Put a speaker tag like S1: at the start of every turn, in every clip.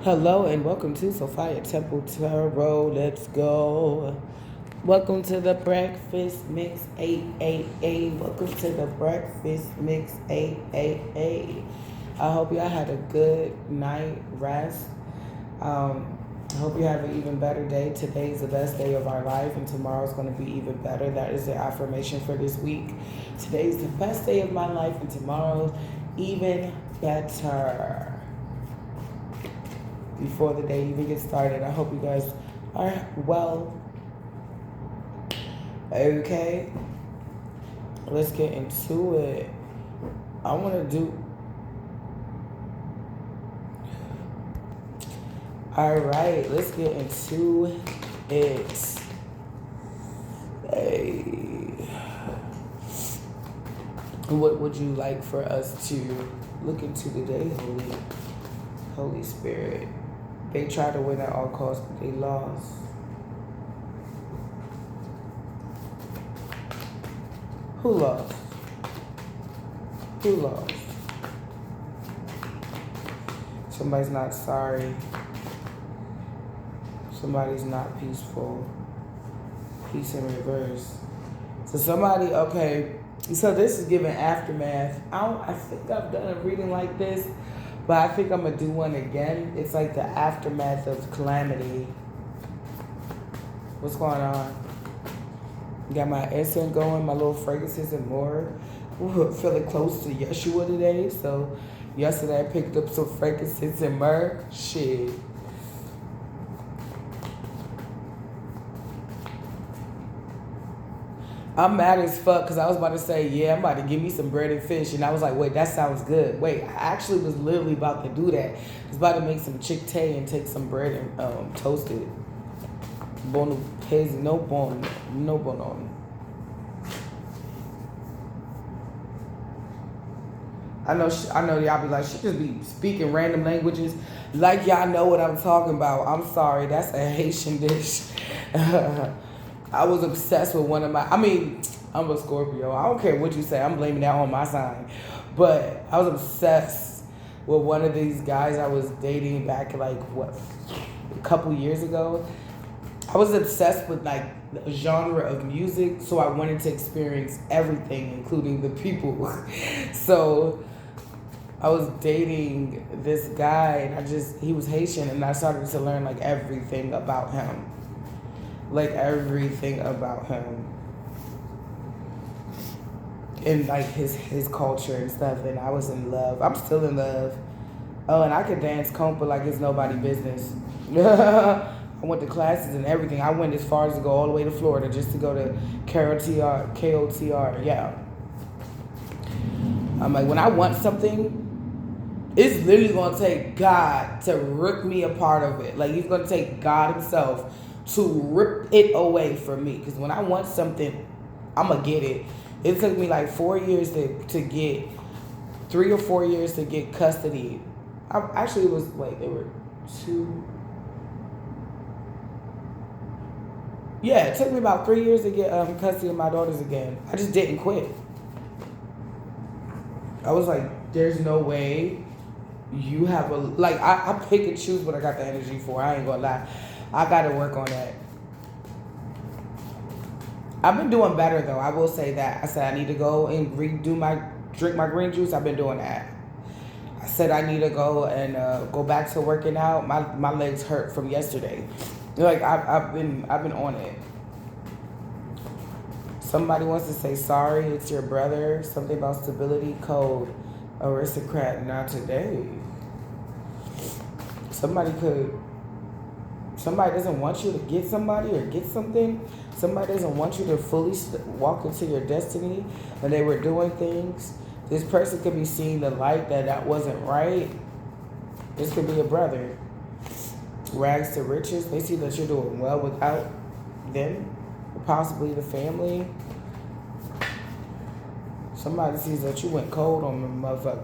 S1: Hello and welcome to Sophia Temple Tarot. Let's go. Welcome to the Breakfast Mix 888. Welcome to the Breakfast Mix 888. I hope y'all had a good night rest. I hope you have an even better day. Today's the best day of our life, and tomorrow's going to be even better. That is the affirmation for this week. Today's the best day of my life, and tomorrow's even better. Before the day even gets started, I hope you guys are well. Okay, let's get into it. I want to do. All right, let's get into it. Hey, what would you like for us to look into today, Holy Spirit? They tried to win at all costs, but they lost. Who lost? Who lost? Somebody's not sorry. Somebody's not peaceful. Peace in reverse. So somebody, okay. So this is giving aftermath. I think I've done a reading like this, but I think I'm going to do one again. It's like the aftermath of calamity. What's going on? Got my incense going, my little fragrances and more. Feeling close to Yeshua today. So yesterday I picked up some fragrances and myrrh. Shit. I'm mad as fuck because I was about to say, yeah, I'm about to give me some bread and fish. And I was like, wait, that sounds good. Wait, I actually was literally about to do that. I was about to make some chick tay and take some bread and toast it. Bono pez, no bono. I know y'all be like, she just be speaking random languages. Like y'all know what I'm talking about. I'm sorry, that's a Haitian dish. I was obsessed with one of I'm a Scorpio. I don't care what you say. I'm blaming that on my sign. But I was obsessed with one of these guys I was dating back like, a couple years ago. I was obsessed with like the genre of music. So I wanted to experience everything, including the people. So I was dating this guy and he was Haitian, and I started to learn like everything about him. Like everything about him. And like his culture and stuff, and I was in love. I'm still in love. Oh, and I could dance compa like it's nobody business. I went to classes and everything. I went as far as to go all the way to Florida just to go to KOTR. Yeah. I'm like, when I want something, it's literally gonna take God to rip me a part of it. Like, he's gonna take God himself to rip it away from me. Because when I want something, I'm gonna get it. It took me like 4 years to get, 3 or 4 years to get custody. They were 2. Yeah, it took me about 3 years to get custody of my daughters again. I just didn't quit. I was like, there's no way you have I pick and choose what I got the energy for. I ain't gonna lie. I gotta work on that. I've been doing better though. I will say that. I said I need to go and drink my green juice. I've been doing that. I said I need to go and go back to working out. My legs hurt from yesterday. Like I've been on it. Somebody wants to say sorry. It's your brother. Something about stability code. Aristocrat. Not today. Somebody doesn't want you to get somebody or get something. Somebody doesn't want you to fully walk into your destiny, and they were doing things. This person could be seeing the light that wasn't right. This could be a brother. Rags to riches. They see that you're doing well without them, possibly the family. Somebody sees that you went cold on the motherfucker.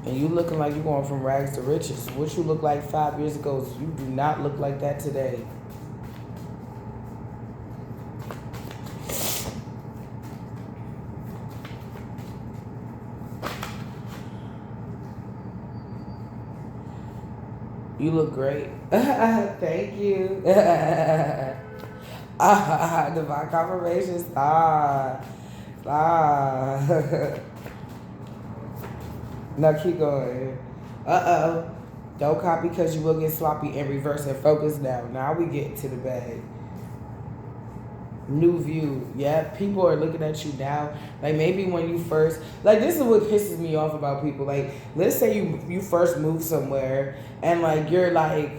S1: And you looking like you're going from rags to riches. What you looked like 5 years ago, you do not look like that today. You look great. Thank you. Divine confirmation. Stop. Stop. No, keep going. Uh-oh. Don't copy because you will get sloppy and reverse and focus now. Now we get to the bag. New view. Yeah, people are looking at you now. Like maybe when you first, like this is what pisses me off about people. Like let's say you first move somewhere and like you're like,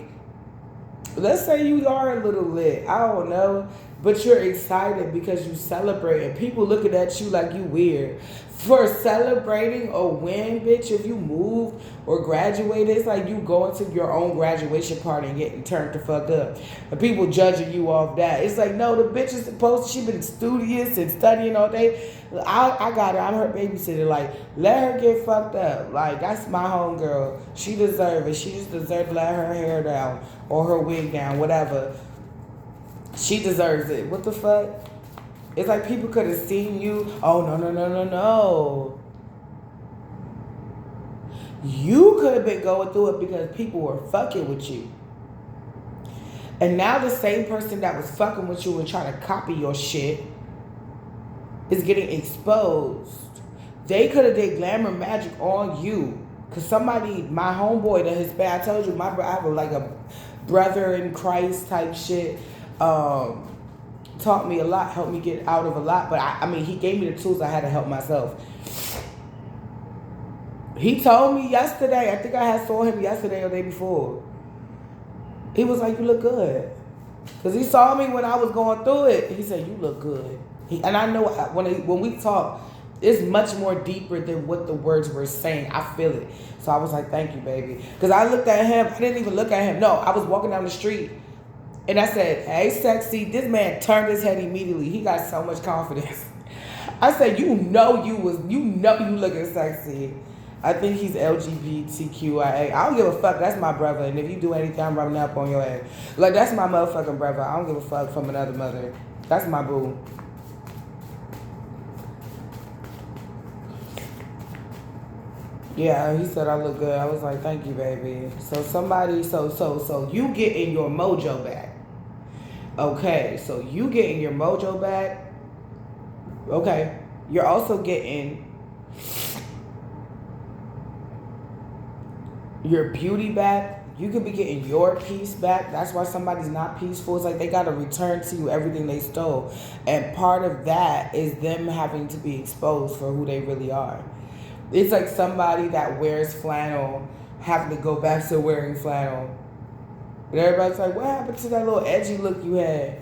S1: let's say you are a little lit. I don't know. But you're excited because you celebrate and people looking at you like you weird. For celebrating a win, bitch, if you moved or graduated, it's like you going to your own graduation party and getting turned the fuck up. And people judging you off that. It's like, no, the bitch is supposed to, she been studious and studying all day. I got her, I'm her babysitter. Like, let her get fucked up. Like, that's my homegirl. She deserves it. She just deserves to let her hair down or her wig down, whatever. She deserves it. What the fuck? It's like people could have seen you. Oh, no. You could have been going through it because people were fucking with you. And now the same person that was fucking with you and trying to copy your shit is getting exposed. They could have did glamour magic on you. Because somebody, my homeboy, the Hispanic, I told you, I have like a brother in Christ type shit. Taught me a lot, helped me get out of a lot, but I mean, he gave me the tools I had to help myself. He told me yesterday, I think I had saw him yesterday or the day before. He was like, you look good. Because he saw me when I was going through it. He said, you look good. And I know when we talk, it's much more deeper than what the words were saying. I feel it. So I was like, thank you, baby. Because I looked at him. I didn't even look at him. No, I was walking down the street. And I said, hey, sexy. This man turned his head immediately. He got so much confidence. I said, you know you looking sexy. I think he's LGBTQIA. I don't give a fuck. That's my brother. And if you do anything, I'm rubbing up on your head. Like, that's my motherfucking brother. I don't give a fuck from another mother. That's my boo. Yeah, he said I look good. I was like, thank you, baby. So so you getting your mojo back. Okay, so you getting your mojo back. Okay, you're also getting your beauty back. You could be getting your peace back. That's why somebody's not peaceful. It's like they got to return to you everything they stole. And part of that is them having to be exposed for who they really are. It's like somebody that wears flannel having to go back to wearing flannel. And everybody's like, what happened to that little edgy look you had?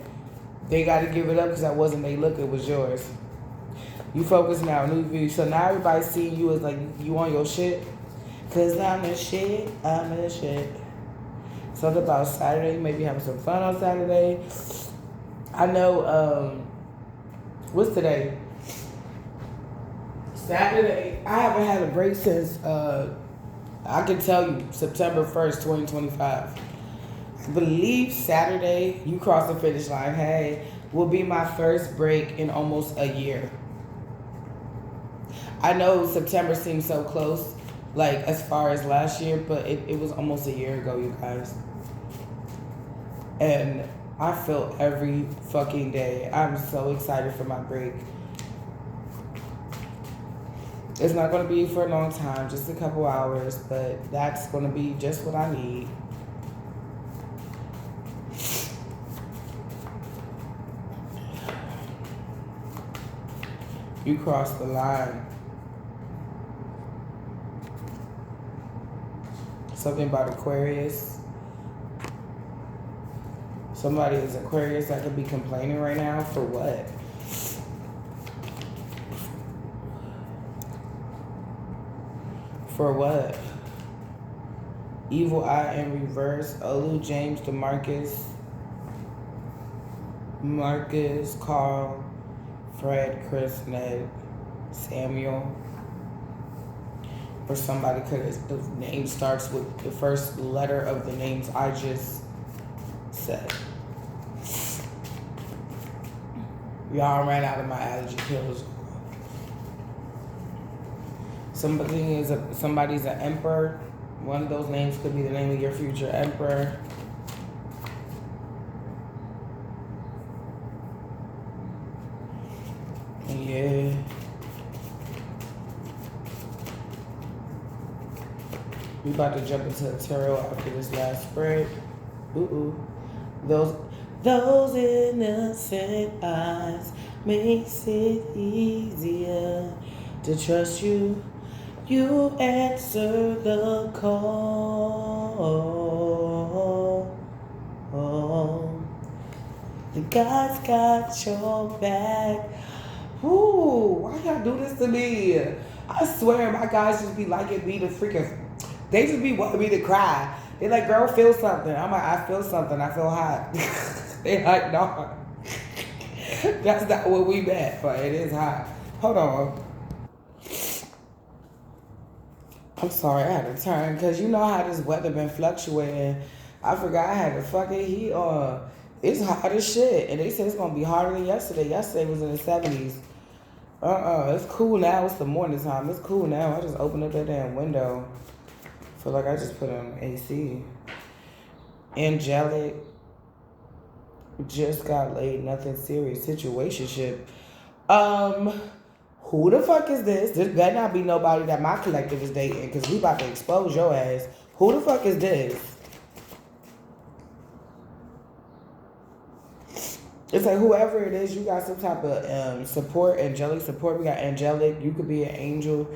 S1: They got to give it up because that wasn't their look. It was yours. You focus now, new view. So now everybody's seeing you as like, you on your shit. Because I'm the shit. I'm the shit. Something about Saturday. Maybe having some fun on Saturday. I know, what's today? Saturday. I haven't had a break since, I can tell you, September 1st, 2025. I believe Saturday, you cross the finish line, hey, will be my first break in almost a year. I know September seems so close, like as far as last year, but it was almost a year ago, you guys. And I feel every fucking day. I'm so excited for my break. It's not going to be for a long time, just a couple hours, but that's going to be just what I need. You crossed the line. Something about Aquarius. Somebody is Aquarius that could be complaining right now for what? For what? Evil Eye in reverse. Olu, James, DeMarcus, Marcus, Carl, Fred, Chris, Ned, Samuel. Or somebody could have, the name starts with the first letter of the names I just said. Y'all ran out of my allergy pills. Somebody's an emperor. One of those names could be the name of your future emperor. Yeah. We about to jump into the tarot after this last spread. Those innocent eyes makes it easier to trust you. You answer the call. The God's got your back. Ooh, why y'all do this to me? I swear my guys just be liking me to freaking, they just be wanting me to cry. They like, girl, feel something. I'm like, I feel something. I feel hot. They like, no. That's not what we meant, but it is hot. Hold on. I'm sorry, I had to turn, because you know how this weather been fluctuating. I forgot I had the fucking heat on. It's hot as shit, and they said it's going to be hotter than yesterday. Yesterday was in the 70s. It's cool now. It's the morning time. It's cool now. I just opened up that damn window. Feel like I just put on AC. Angelic. Just got laid. Nothing serious. Situationship. Who the fuck is this? This better not be nobody that my collective is dating, because we about to expose your ass. Who the fuck is this? It's like whoever it is, you got some type of support, angelic support. We got angelic. You could be an angel.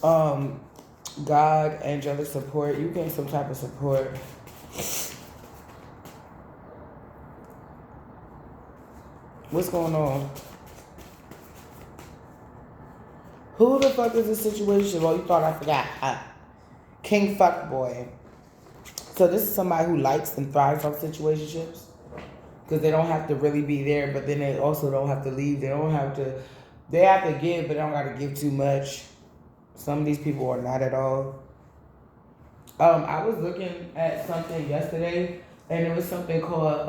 S1: God, angelic support. You get some type of support. What's going on? Who the fuck is this situation? Well, you thought I forgot. King Fuckboy. So this is somebody who likes and thrives on situationships. Because they don't have to really be there, but then they also don't have to leave. They have to give, but they don't got to give too much. Some of these people are not at all. I was looking at something yesterday, and it was something called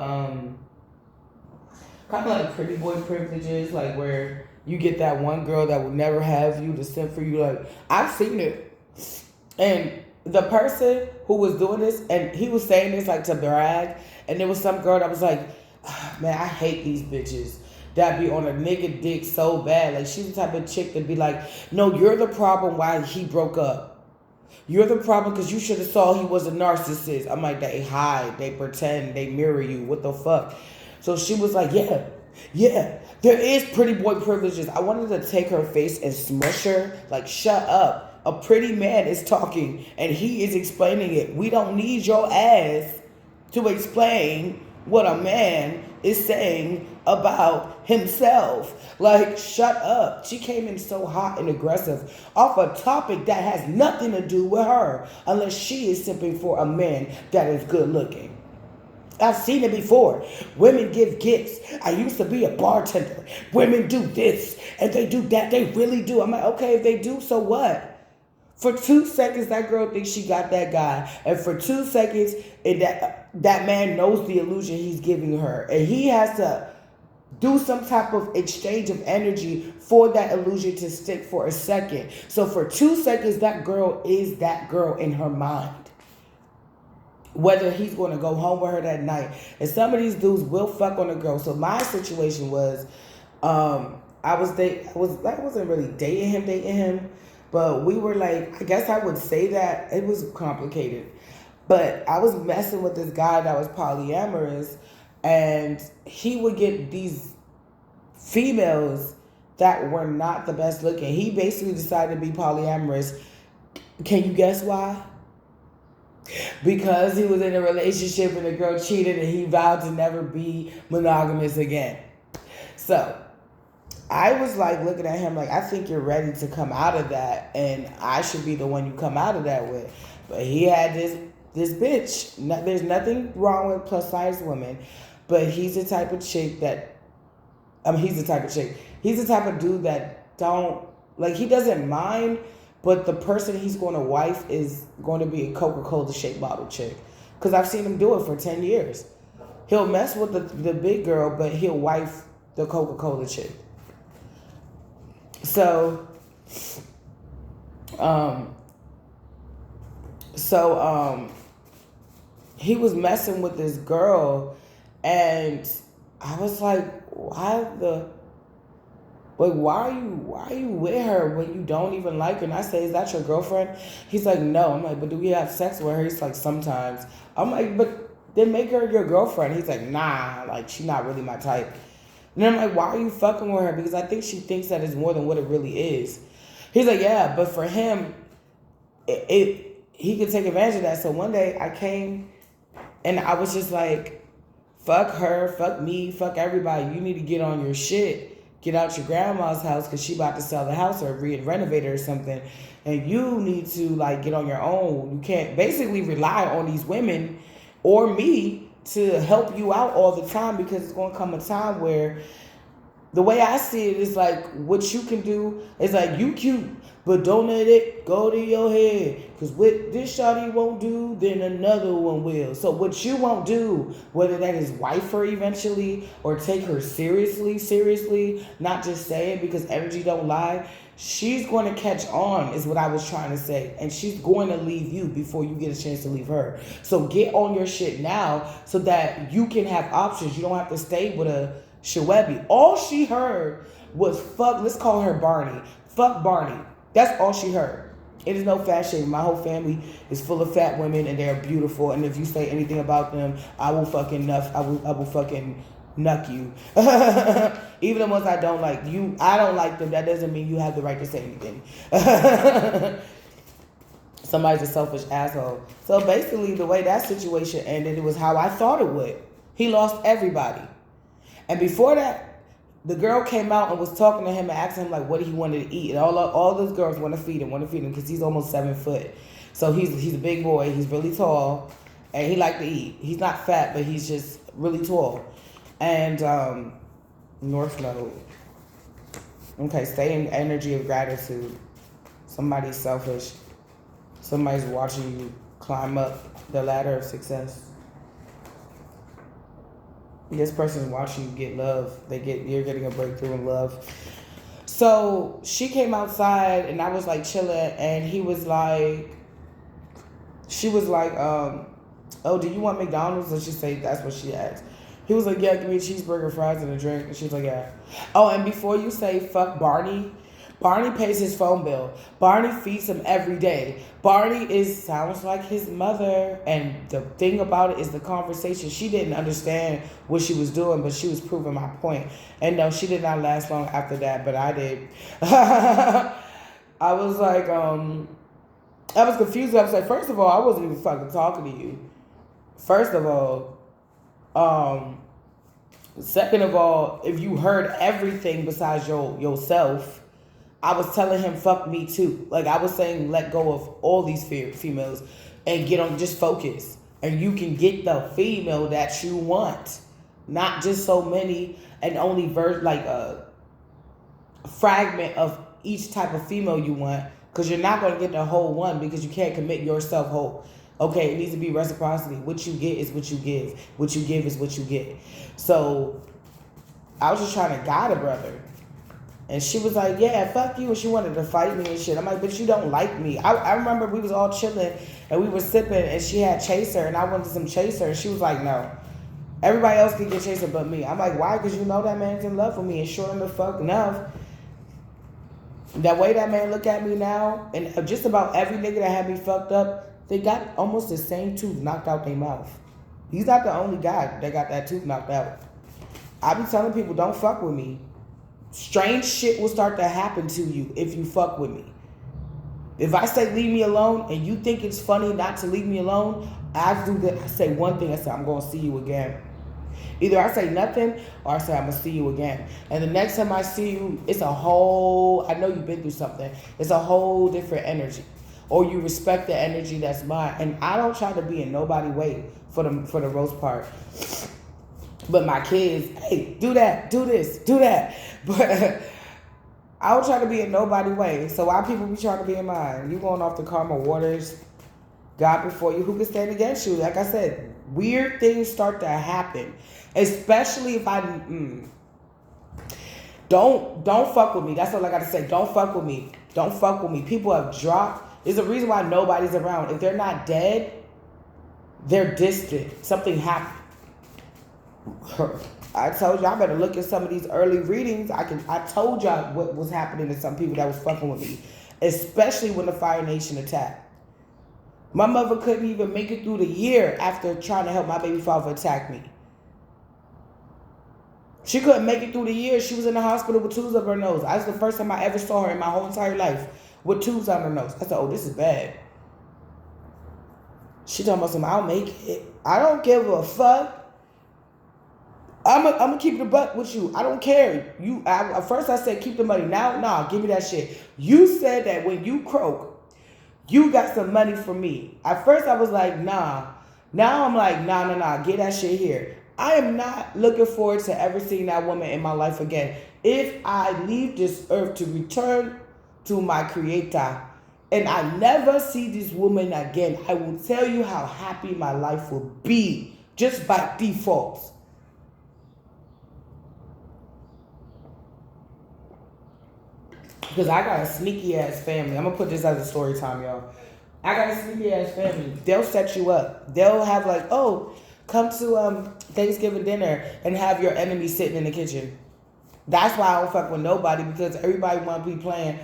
S1: kind of like pretty boy privileges, like where you get that one girl that will never have you to send for you. Like, I've seen it. And the person who was doing this, and he was saying this like to brag, and there was some girl that was like, man, I hate these bitches that be on a nigga dick so bad. Like, she's the type of chick that be like, no, you're the problem why he broke up. You're the problem because you should have saw he was a narcissist. I'm like, they hide, they pretend, they mirror you. What the fuck? So she was like, yeah, there is pretty boy privileges. I wanted to take her face and smush her. Like, shut up. A pretty man is talking and he is explaining it. We don't need your ass to explain what a man is saying about himself. Like, shut up. She came in so hot and aggressive off a topic that has nothing to do with her unless she is simping for a man that is good looking. I've seen it before. Women give gifts. I used to be a bartender. Women do this and they do that. They really do. I'm like, okay, if they do, so what? For 2 seconds, that girl thinks she got that guy. And for 2 seconds, that man knows the illusion he's giving her. And he has to do some type of exchange of energy for that illusion to stick for a second. So for 2 seconds, that girl is that girl in her mind. Whether he's going to go home with her that night. And some of these dudes will fuck on a girl. So my situation was, I wasn't really dating him. But we were like, I guess I would say that it was complicated. But I was messing with this guy that was polyamorous, and he would get these females that were not the best looking. He basically decided to be polyamorous. Can you guess why? Because he was in a relationship and the girl cheated and he vowed to never be monogamous again. So I was like looking at him like, I think you're ready to come out of that and I should be the one you come out of that with. But he had this bitch. There's nothing wrong with plus size women, but he's the type of chick that, he's the type of dude that he doesn't mind, but the person he's going to wife is going to be a Coca-Cola shaped bottle chick. Because I've seen him do it for 10 years. He'll mess with the big girl, but he'll wife the Coca-Cola chick. So, So he was messing with this girl, and I was like, why are you with her when you don't even like her? And I say, is that your girlfriend? He's like, no. I'm like, but do we have sex with her? He's like, sometimes. I'm like, but then make her your girlfriend. He's like, nah, like, she's not really my type. And I'm like, why are you fucking with her? Because I think she thinks that it's more than what it really is. He's like, yeah, but for him, he could take advantage of that. So one day I came and I was just like, fuck her, fuck me, fuck everybody. You need to get on your shit. Get out your grandma's house because she about to sell the house or renovate it or something. And you need to like get on your own. You can't basically rely on these women or me to help you out all the time, because it's going to come a time where the way I see it is like, what you can do is like, you cute, but don't let it go to your head. Because what this shawty won't do, then another one will. So what you won't do, whether that is wife her eventually or take her seriously, not just say it because energy don't lie, she's going to catch on is what I was trying to say. And she's going to leave you before you get a chance to leave her. So get on your shit now so that you can have options. You don't have to stay with a Shwebi. All she heard was fuck, let's call her Barney. Fuck Barney. That's all she heard. It is no fat shame. My whole family is full of fat women and they're beautiful. And if you say anything about them, I will fucking I will fucking nuck you. Even the ones I don't like. I don't like them. That doesn't mean you have the right to say anything. Somebody's a selfish asshole. So basically the way that situation ended, it was how I thought it would. He lost everybody. And before that, the girl came out and was talking to him and asking him like what he wanted to eat. And all those girls want to feed him because he's almost 7 foot. So he's a big boy. He's really tall, and he like to eat. He's not fat, but he's just really tall. And North Node. Okay, stay in energy of gratitude. Somebody's selfish. Somebody's watching you climb up the ladder of success. This person's watching you get love. You're getting a breakthrough in love. So she came outside and I was like chilling, and she was like, oh, do you want McDonald's? And she said that's what she asked. He was like, yeah, give me a cheeseburger, fries, and a drink. And she was like, yeah. Oh, and before you say fuck Barney pays his phone bill. Barney feeds him every day. Barney sounds like his mother. And the thing about it is the conversation. She didn't understand what she was doing, but she was proving my point. And no, she did not last long after that, but I did. I was like, I was confused. I was like, first of all, I wasn't even fucking talking to you. First of all, second of all, if you heard everything besides yourself, I was telling him, fuck me too. Like I was saying, let go of all these females and get on, just focus. And you can get the female that you want. Not just so many and only like a fragment of each type of female you want. Because you're not going to get the whole one because you can't commit yourself whole. Okay, it needs to be reciprocity. What you get is what you give. What you give is what you get. So I was just trying to guide a brother. And she was like, yeah, fuck you. And she wanted to fight me and shit. I'm like, but you don't like me. I remember we was all chilling and we were sipping and she had chaser and I wanted some chaser. And she was like, no. Everybody else can get chaser but me. I'm like, why? Because you know that man's in love with me. And sure enough, that way that man look at me now, and just about every nigga that had me fucked up, they got almost the same tooth knocked out their mouth. He's not the only guy that got that tooth knocked out. I be telling people, don't fuck with me. Strange shit will start to happen to you if you fuck with me. If I say leave me alone and you think it's funny not to leave me alone, I say one thing. I say I'm going to see you again. Either I say nothing or I say I'm going to see you again. And the next time I see you, it's a whole, I know you've been through something. It's a whole different energy. Or you respect the energy that's mine. And I don't try to be in nobody's way for the roast part. But my kids, hey, do that, do this, do that. But I don't try to be in nobody's way. So why people be trying to be in mine? You going off the karma waters, God before you, who can stand against you? Like I said, weird things start to happen. Especially if don't fuck with me. That's all I got to say. Don't fuck with me. Don't fuck with me. People have dropped There's a reason why nobody's around. If they're not dead, they're distant. Something happened. I told y'all better look at some of these early readings. I told y'all what was happening to some people that was fucking with me, especially when the Fire Nation attacked. My mother couldn't even make it through the year after trying to help my baby father attack me. She couldn't make it through the year. She was in the hospital with tubes up her nose. That's the first time I ever saw her in my whole entire life with tubes on her nose. I said, oh, this is bad. She talking about something, I'll make it. I don't give a fuck. I'm gonna keep the buck with you. I don't care. At first I said keep the money. Now, nah, give me that shit. You said that when you croak, you got some money for me. At first I was like, nah. Now I'm like, nah. Get that shit here. I am not looking forward to ever seeing that woman in my life again. If I leave this earth to return to my creator and I never see this woman again, I will tell you how happy my life will be just by default. Because I got a sneaky ass family. I'm going to put this as a story time, y'all. I got a sneaky ass family. They'll set you up. They'll have like, oh, come to Thanksgiving dinner and have your enemy sitting in the kitchen. That's why I don't fuck with nobody, because everybody want to be playing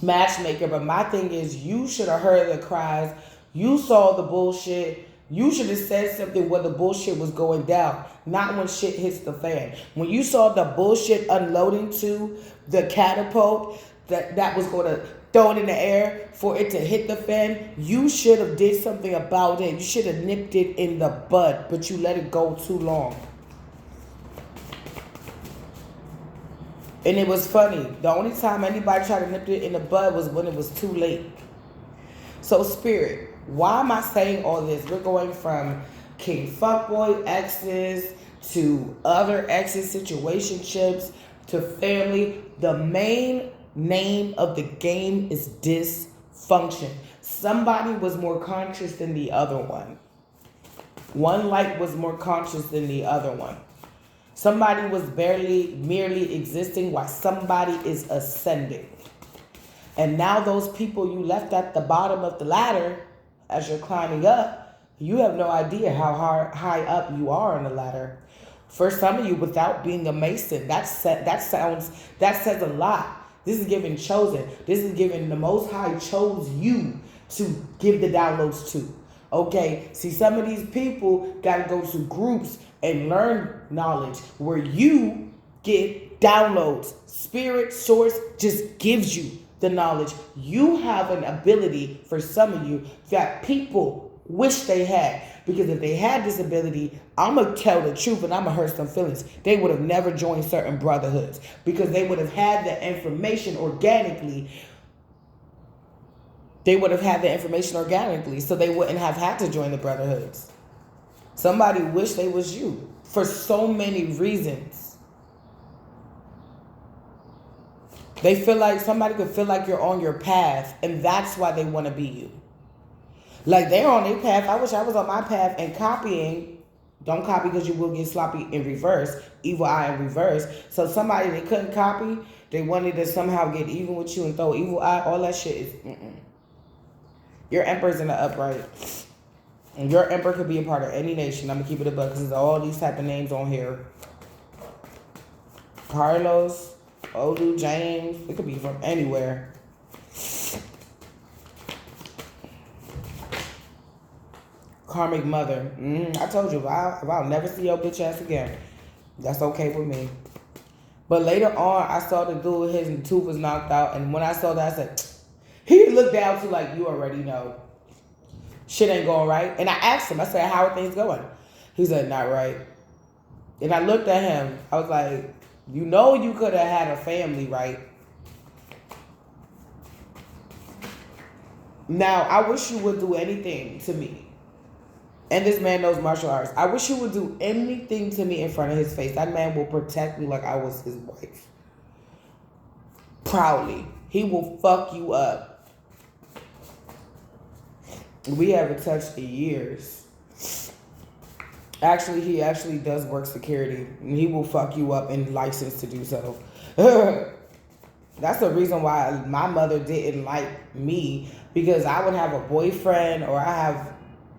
S1: matchmaker. But my thing is, you should have heard the cries. You saw the bullshit. You should have said something when the bullshit was going down, not when shit hits the fan. When you saw the bullshit unloading to the catapult that was going to throw it in the air for it to hit the fan, you should have did something about it. You should have nipped it in the bud, but you let it go too long. And it was funny. The only time anybody tried to nip it in the bud was when it was too late. So Spirit, why am I saying all this? We're going from King Fuckboy exes to other exes, situationships, to family. The main name of the game is dysfunction. Somebody was more conscious than the other one. One light was more conscious than the other one. Somebody was merely existing while somebody is ascending. And now those people you left at the bottom of the ladder, as you're climbing up, you have no idea how high up you are on the ladder. For some of you, without being a Mason, that says a lot. This is giving chosen. This is giving the Most High chose you to give the downloads to. Okay, see, some of these people got to go to groups and learn knowledge where you get downloads. Spirit source just gives you the knowledge. You have an ability, for some of you, that people wish they had. Because if they had this ability, I'm going to tell the truth and I'm going to hurt some feelings. They would have never joined certain brotherhoods because they would have had the information organically. So they wouldn't have had to join the brotherhoods. Somebody wish they was you for so many reasons. They feel like somebody could feel like you're on your path, and that's why they want to be you. Like, they're on their path. I wish I was on my path, and copying. Don't copy because you will get sloppy in reverse. Evil eye in reverse. So somebody they couldn't copy, they wanted to somehow get even with you and throw evil eye. All that shit is Your emperor's in the upright. And your emperor could be a part of any nation. I'm going to keep it a buck because there's all these type of names on here. Carlos, Odu, James. It could be from anywhere. Karmic mother. I told you, if I'll never see your bitch ass again, that's okay with me. But later on, I saw the dude, his tooth was knocked out. And when I saw that, I said, he looked down to like, you already know. Shit ain't going right. And I asked him, I said, how are things going? He said, not right. And I looked at him. I was like, you know you could have had a family, right? Now, I wish you would do anything to me. And this man knows martial arts. I wish you would do anything to me in front of his face. That man will protect me like I was his wife. Proudly. He will fuck you up. We haven't touched in years. Actually, he actually does work security. And he will fuck you up and license to do so. That's the reason why my mother didn't like me, because I would have a boyfriend or I have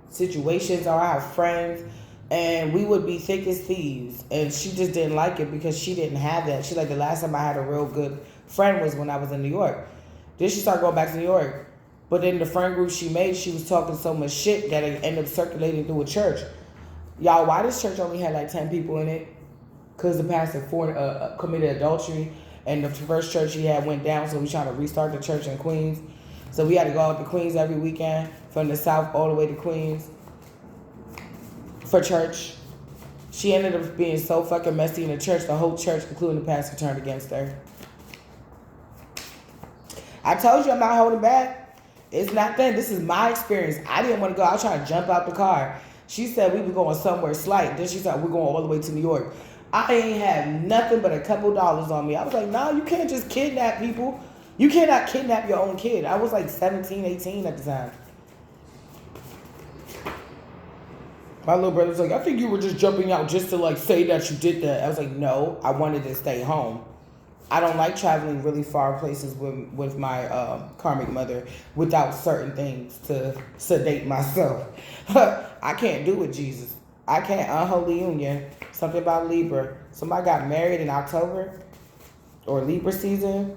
S1: situations or I have friends and we would be thick as thieves, and she just didn't like it because she didn't have that. She like, the last time I had a real good friend was when I was in New York. Then she started going back to New York. But then the friend group she made, she was talking so much shit that it ended up circulating through a church. Y'all, why this church only had like 10 people in it? Because the pastor committed adultery, and the first church he had went down, so we trying to restart the church in Queens. So we had to go out to Queens every weekend from the south all the way to Queens for church. She ended up being so fucking messy in the church, the whole church, including the pastor, turned against her. I told you I'm not holding back. It's not that. This is my experience. I didn't want to go. I was trying to jump out the car. She said we were going somewhere slight. Then she said we're going all the way to New York. I ain't had nothing but a couple dollars on me. I was like, no, you can't just kidnap people. You cannot kidnap your own kid. I was like 17, 18 at the time. My little brother was like, I think you were just jumping out just to like say that you did that. I was like, no, I wanted to stay home. I don't like traveling really far places with my karmic mother without certain things to sedate myself. I can't do it, Jesus. I can't. Unholy union. Something about Libra. Somebody got married in October or Libra season.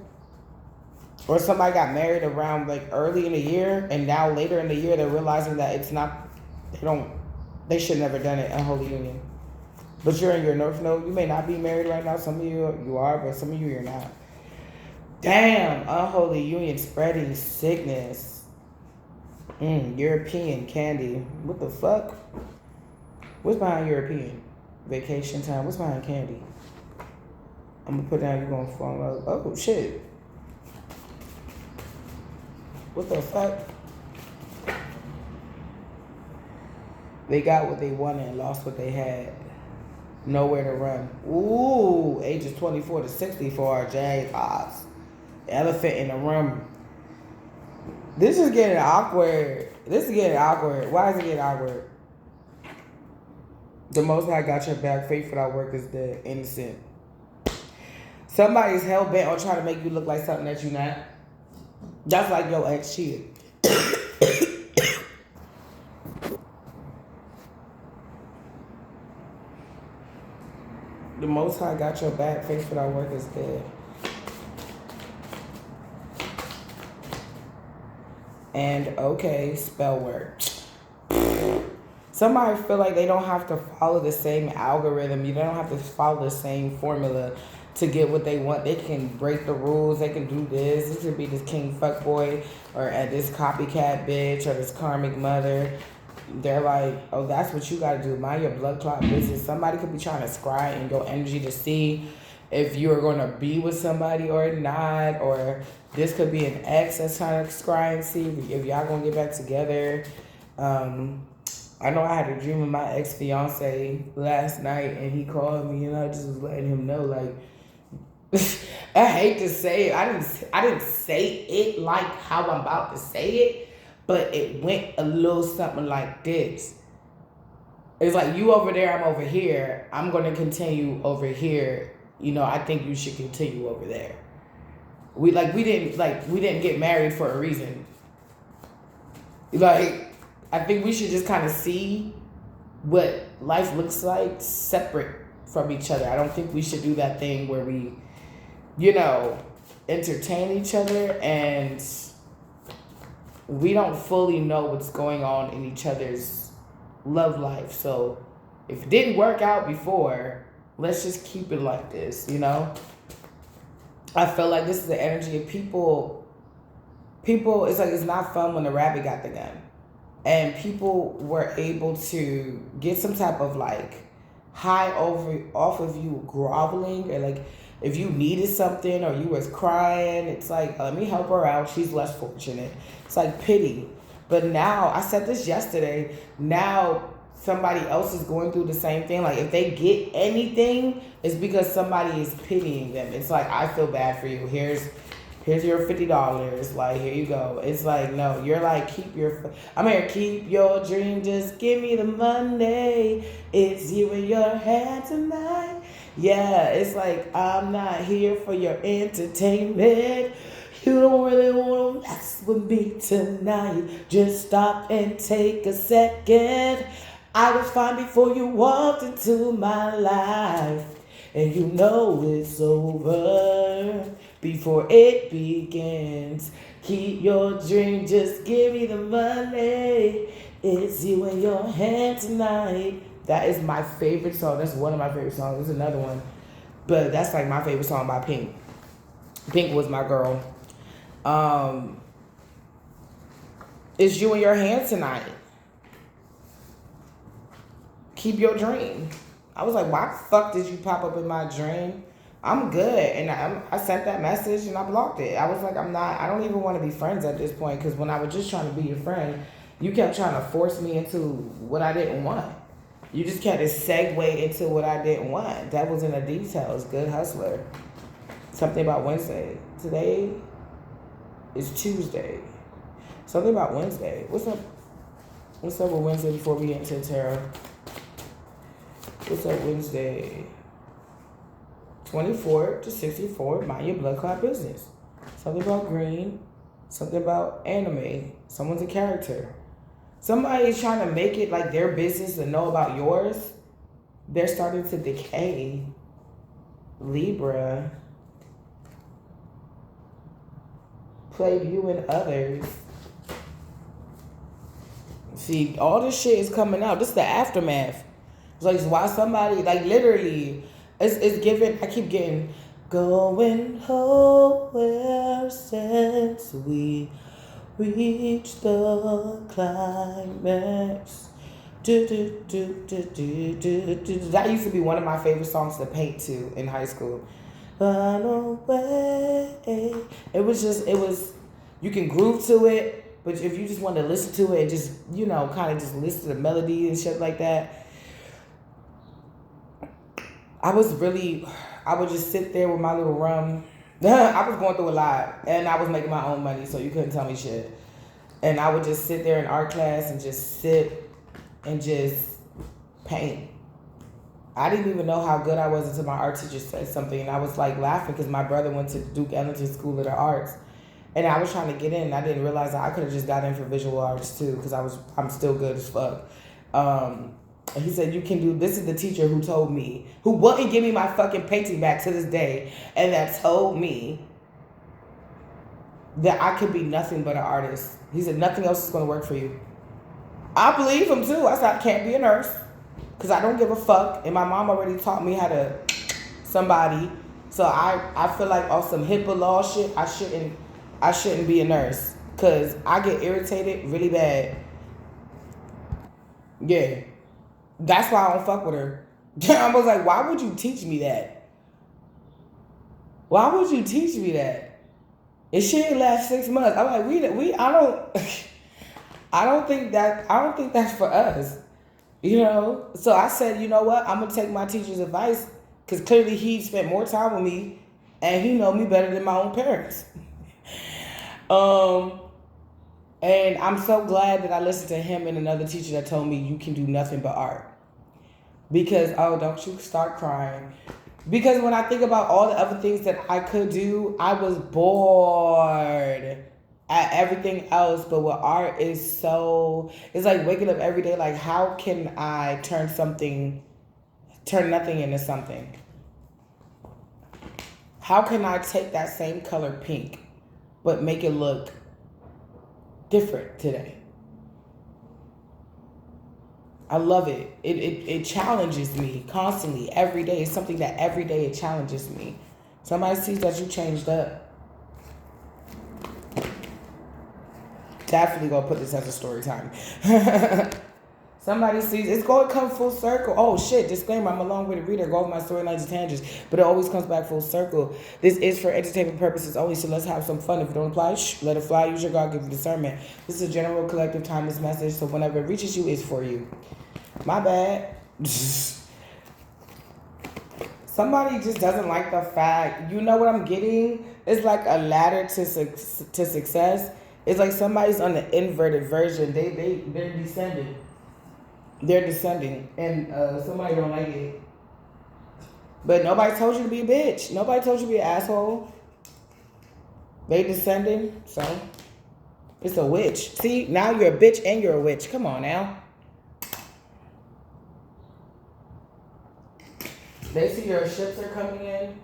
S1: Or somebody got married around like early in the year, and now later in the year they're realizing that it's not, they should never done it. Unholy union. But you're in your North Node. You may not be married right now. Some of you are, but some of you you're not. Damn, unholy union spreading sickness. European candy. What the fuck? What's behind European? Vacation time. What's behind candy? I'm gonna put down, you're gonna fall in love. Oh shit. What the fuck? They got what they wanted and lost what they had. Nowhere to run. Ooh, ages 24 to 60 for our Jaguars. Elephant in the room. This is getting awkward. Why is it getting awkward? The Most High got your back. Faith without work is dead. Innocent. Somebody's hell bent on trying to make you look like something that you're not. That's like your ex cheated. The Most High got your back. Faith without work is dead. And okay, spell work. Somebody feel like they don't have to follow the same algorithm. You don't have to follow the same formula to get what they want. They can break the rules. They can do this. This could be this king fuckboy or this copycat bitch or this karmic mother. They're like, oh, that's what you gotta do. Mind your blood clot business. Somebody could be trying to scry in your energy to see if you're gonna be with somebody or not. Or this could be an ex that's trying to scry and see if y'all gonna get back together. I know I had a dream of my ex-fiance last night, and he called me, and I just was letting him know, like, I hate to say it. I didn't say it like how I'm about to say it, but it went a little something like this. It's like, you over there, I'm over here. I'm going to continue over here. You know, I think you should continue over there. We didn't get married for a reason. Like, I think we should just kind of see what life looks like separate from each other. I don't think we should do that thing where we, you know, entertain each other and we don't fully know what's going on in each other's love life. So if it didn't work out before, let's just keep it like this, you know? I feel like this is the energy of people, it's like, it's not fun when the rabbit got the gun. And people were able to get some type of like high off of you groveling, or like if you needed something or you was crying, it's like, let me help her out. She's less fortunate. It's like pity. But now, I said this yesterday, now somebody else is going through the same thing. Like if they get anything, it's because somebody is pitying them. It's like, I feel bad for you. Here's your $50. Like, here you go. It's like, no, you're like, keep your dream. Just give me the money. It's you in your hand tonight. Yeah, it's like, I'm not here for your entertainment. You don't really want to mess with me tonight. Just stop and take a second. I was fine before you walked into my life. And you know it's over before it begins. Keep your dream, just give me the money. It's you and your hand tonight. That is my favorite song. That's one of my favorite songs. There's another one. But that's like my favorite song by Pink. Pink was my girl. It's you and your hand tonight. Keep your dream. I was like, why the fuck did you pop up in my dream? I'm good. And I sent that message and I blocked it. I was like, I don't even want to be friends at this point, because when I was just trying to be your friend, you kept trying to force me into what I didn't want. You just kept to segue into what I didn't want. That was in the details. Good hustler. Something about Wednesday. Today is Tuesday. Something about Wednesday. What's up? What's up with Wednesday before we get into tarot? What's up Wednesday? 24 to 64, mind your blood clot business. Something about green. Something about anime. Someone's a character. Somebody is trying to make it like their business to know about yours. They're starting to decay. Libra. Played you and others. See, all this shit is coming out. This is the aftermath. It's like, why somebody, like, literally, it's given, I keep getting, going nowhere since we reached the climax. That used to be one of my favorite songs to paint to in high school. Run away. It was, you can groove to it, but if you just want to listen to it and just, kind of just listen to the melody and shit like that, I would just sit there with my little rum. I was going through a lot, and I was making my own money, so you couldn't tell me shit. And I would just sit there in art class and just sit and just paint. I didn't even know how good I was until my art teacher said something, and I was like laughing because my brother went to Duke Ellington School of the Arts, and I was trying to get in. And I didn't realize that I could have just got in for visual arts too, because I'm still good as fuck. And he said, you can do, this is the teacher who told me, who wouldn't give me my fucking painting back to this day, and that told me that I could be nothing but an artist. He said, nothing else is going to work for you. I believe him too. I said, I can't be a nurse because I don't give a fuck. And my mom already taught me how to somebody. So I feel like on some HIPAA law shit, I shouldn't be a nurse because I get irritated really bad. Yeah. That's why I don't fuck with her. I was like, why would you teach me that? Why would you teach me that? It shouldn't last 6 months. I'm like, I don't think that's for us. So I said, you know what? I'm gonna take my teacher's advice, because clearly he spent more time with me and he know me better than my own parents. And I'm so glad that I listened to him and another teacher that told me you can do nothing but art. Because, don't you start crying. Because when I think about all the other things that I could do, I was bored at everything else. But with art is it's like waking up every day like, how can I turn nothing into something? How can I take that same color pink, but make it look different today? I love it. It challenges me constantly, every day. It's something that every day it challenges me. Somebody sees that you changed up. Definitely gonna put this as a story time. Somebody sees, it's going to come full circle. Oh shit, disclaimer, I'm a long-winded reader. Go over my storylines and tangents, but it always comes back full circle. This is for entertainment purposes only, so let's have some fun. If it don't apply, let it fly. Use your God-given discernment. This is a general collective timeless message, so whenever it reaches you, it's for you. My bad. Somebody just doesn't like the fact, you know what I'm getting? It's like a ladder to success. It's like somebody's on the inverted version. They're descending. They're descending, and somebody don't like it. But nobody told you to be a bitch. Nobody told you to be an asshole. They descending, so it's a witch. See, now you're a bitch and you're a witch. Come on now. They see your ships are coming in.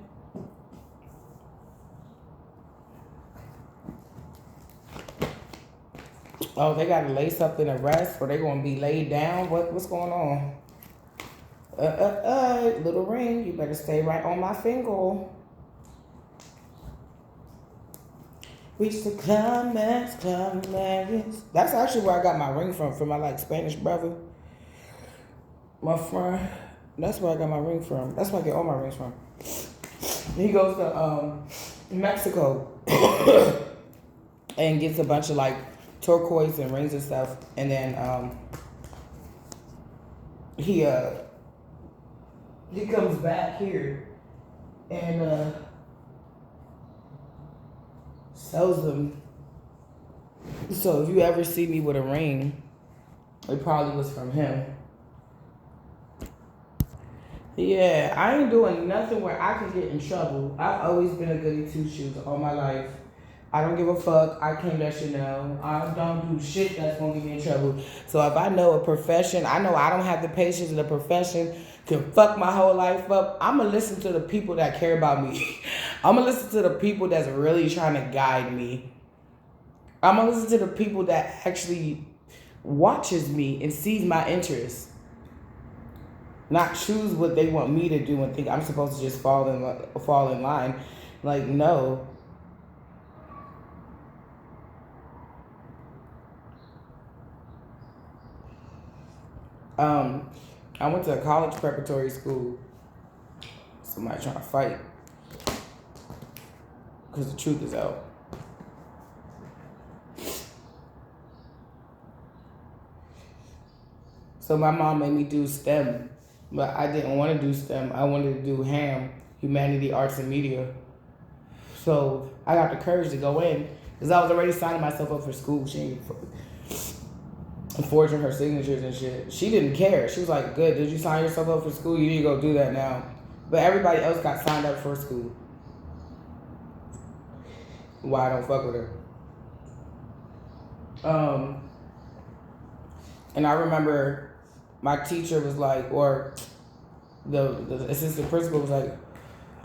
S1: Oh, they got to lace up in a rest, or they gonna be laid down. What's going on? Little ring. You better stay right on my finger. Reach the climax. That's actually where I got my ring from my like Spanish brother. My friend. That's where I got my ring from. That's where I get all my rings from. He goes to Mexico and gets a bunch of like turquoise and rings and stuff, and then he comes back here and sells them. So if you ever see me with a ring, it probably was from him. Yeah, I ain't doing nothing where I can get in trouble. I've always been a goody two-shoes all my life. I don't give a fuck. I can't let you know. I don't do shit that's gonna get me in trouble. So if I know a profession, I know I don't have the patience in the profession, can fuck my whole life up, I'm gonna listen to the people that care about me. I'm gonna listen to the people that's really trying to guide me. I'm gonna listen to the people that actually watches me and sees my interests. Not choose what they want me to do and think I'm supposed to just fall in line. Like, no. I went to a college preparatory school. Somebody trying to fight. Because the truth is out. So my mom made me do STEM. But I didn't want to do STEM. I wanted to do HAM, Humanity, Arts, and Media. So I got the courage to go in. Because I was already signing myself up for school. She ain't forging her signatures and shit. She didn't care. She was like, good, did you sign yourself up for school? You need to go do that now. But everybody else got signed up for school. Why I don't fuck with her. And I remember my teacher was like, or the assistant principal was like,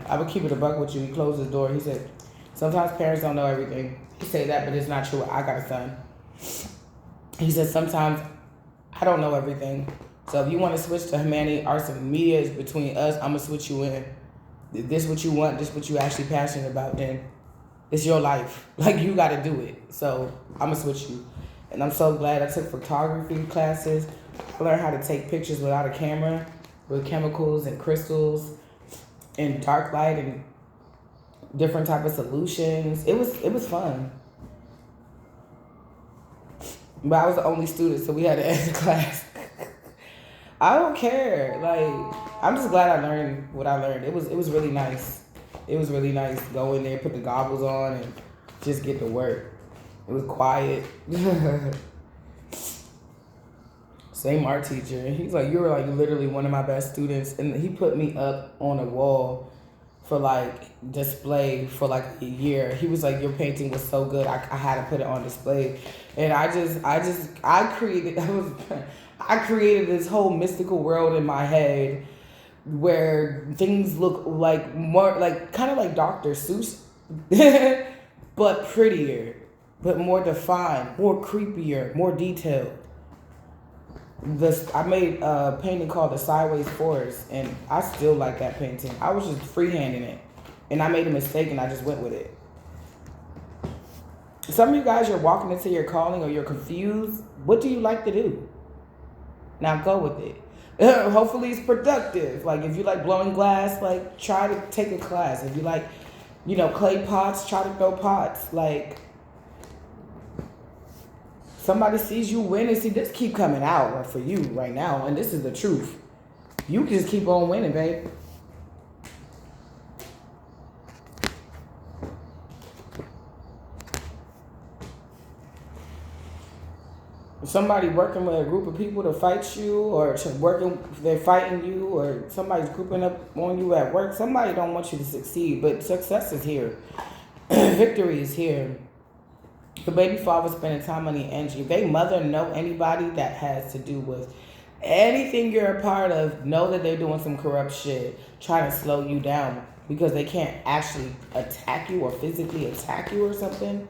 S1: I would keep it a buck with you. He closed his door. He said, sometimes parents don't know everything. He said that, but it's not true. I got a son. He said, sometimes I don't know everything. So if you want to switch to Humanity, Arts, and Media is between us, I'm going to switch you in. If this what you want, this what you actually passionate about, then it's your life. Like, you got to do it. So I'm going to switch you. And I'm so glad I took photography classes. I learned how to take pictures without a camera, with chemicals and crystals and dark light and different type of solutions. It was fun. But I was the only student, so we had to end the class. I don't care. Like, I'm just glad I learned what I learned. It was really nice. It was really nice. Go in there, put the goggles on, and just get to work. It was quiet. Same art teacher. He's like, you were like literally one of my best students. And he put me up on a wall for like display for like a year. He was like, your painting was so good. I had to put it on display. And I created this whole mystical world in my head where things look like more like kind of like Dr. Seuss, but prettier, but more defined, more creepier, more detailed. I made a painting called The Sideways Forest, and I still like that painting. I was just freehanding it, and I made a mistake, and I just went with it. Some of you guys, you're walking into your calling, or you're confused. What do you like to do? Now go with it. Hopefully it's productive. Like, if you like blowing glass, like, try to take a class. If you like, clay pots, try to throw pots. Like, somebody sees you win and see this keep coming out for you right now, and this is the truth. You can just keep on winning, babe. somebody working with a group of people to fight you, or they're fighting you, or somebody's grouping up on you at work. Somebody don't want you to succeed, but success is here. Victory is here. The baby father spending time, money, energy. If they mother know anybody that has to do with anything you're a part of, know that they're doing some corrupt shit, trying to slow you down because they can't actually attack you or physically attack you or something.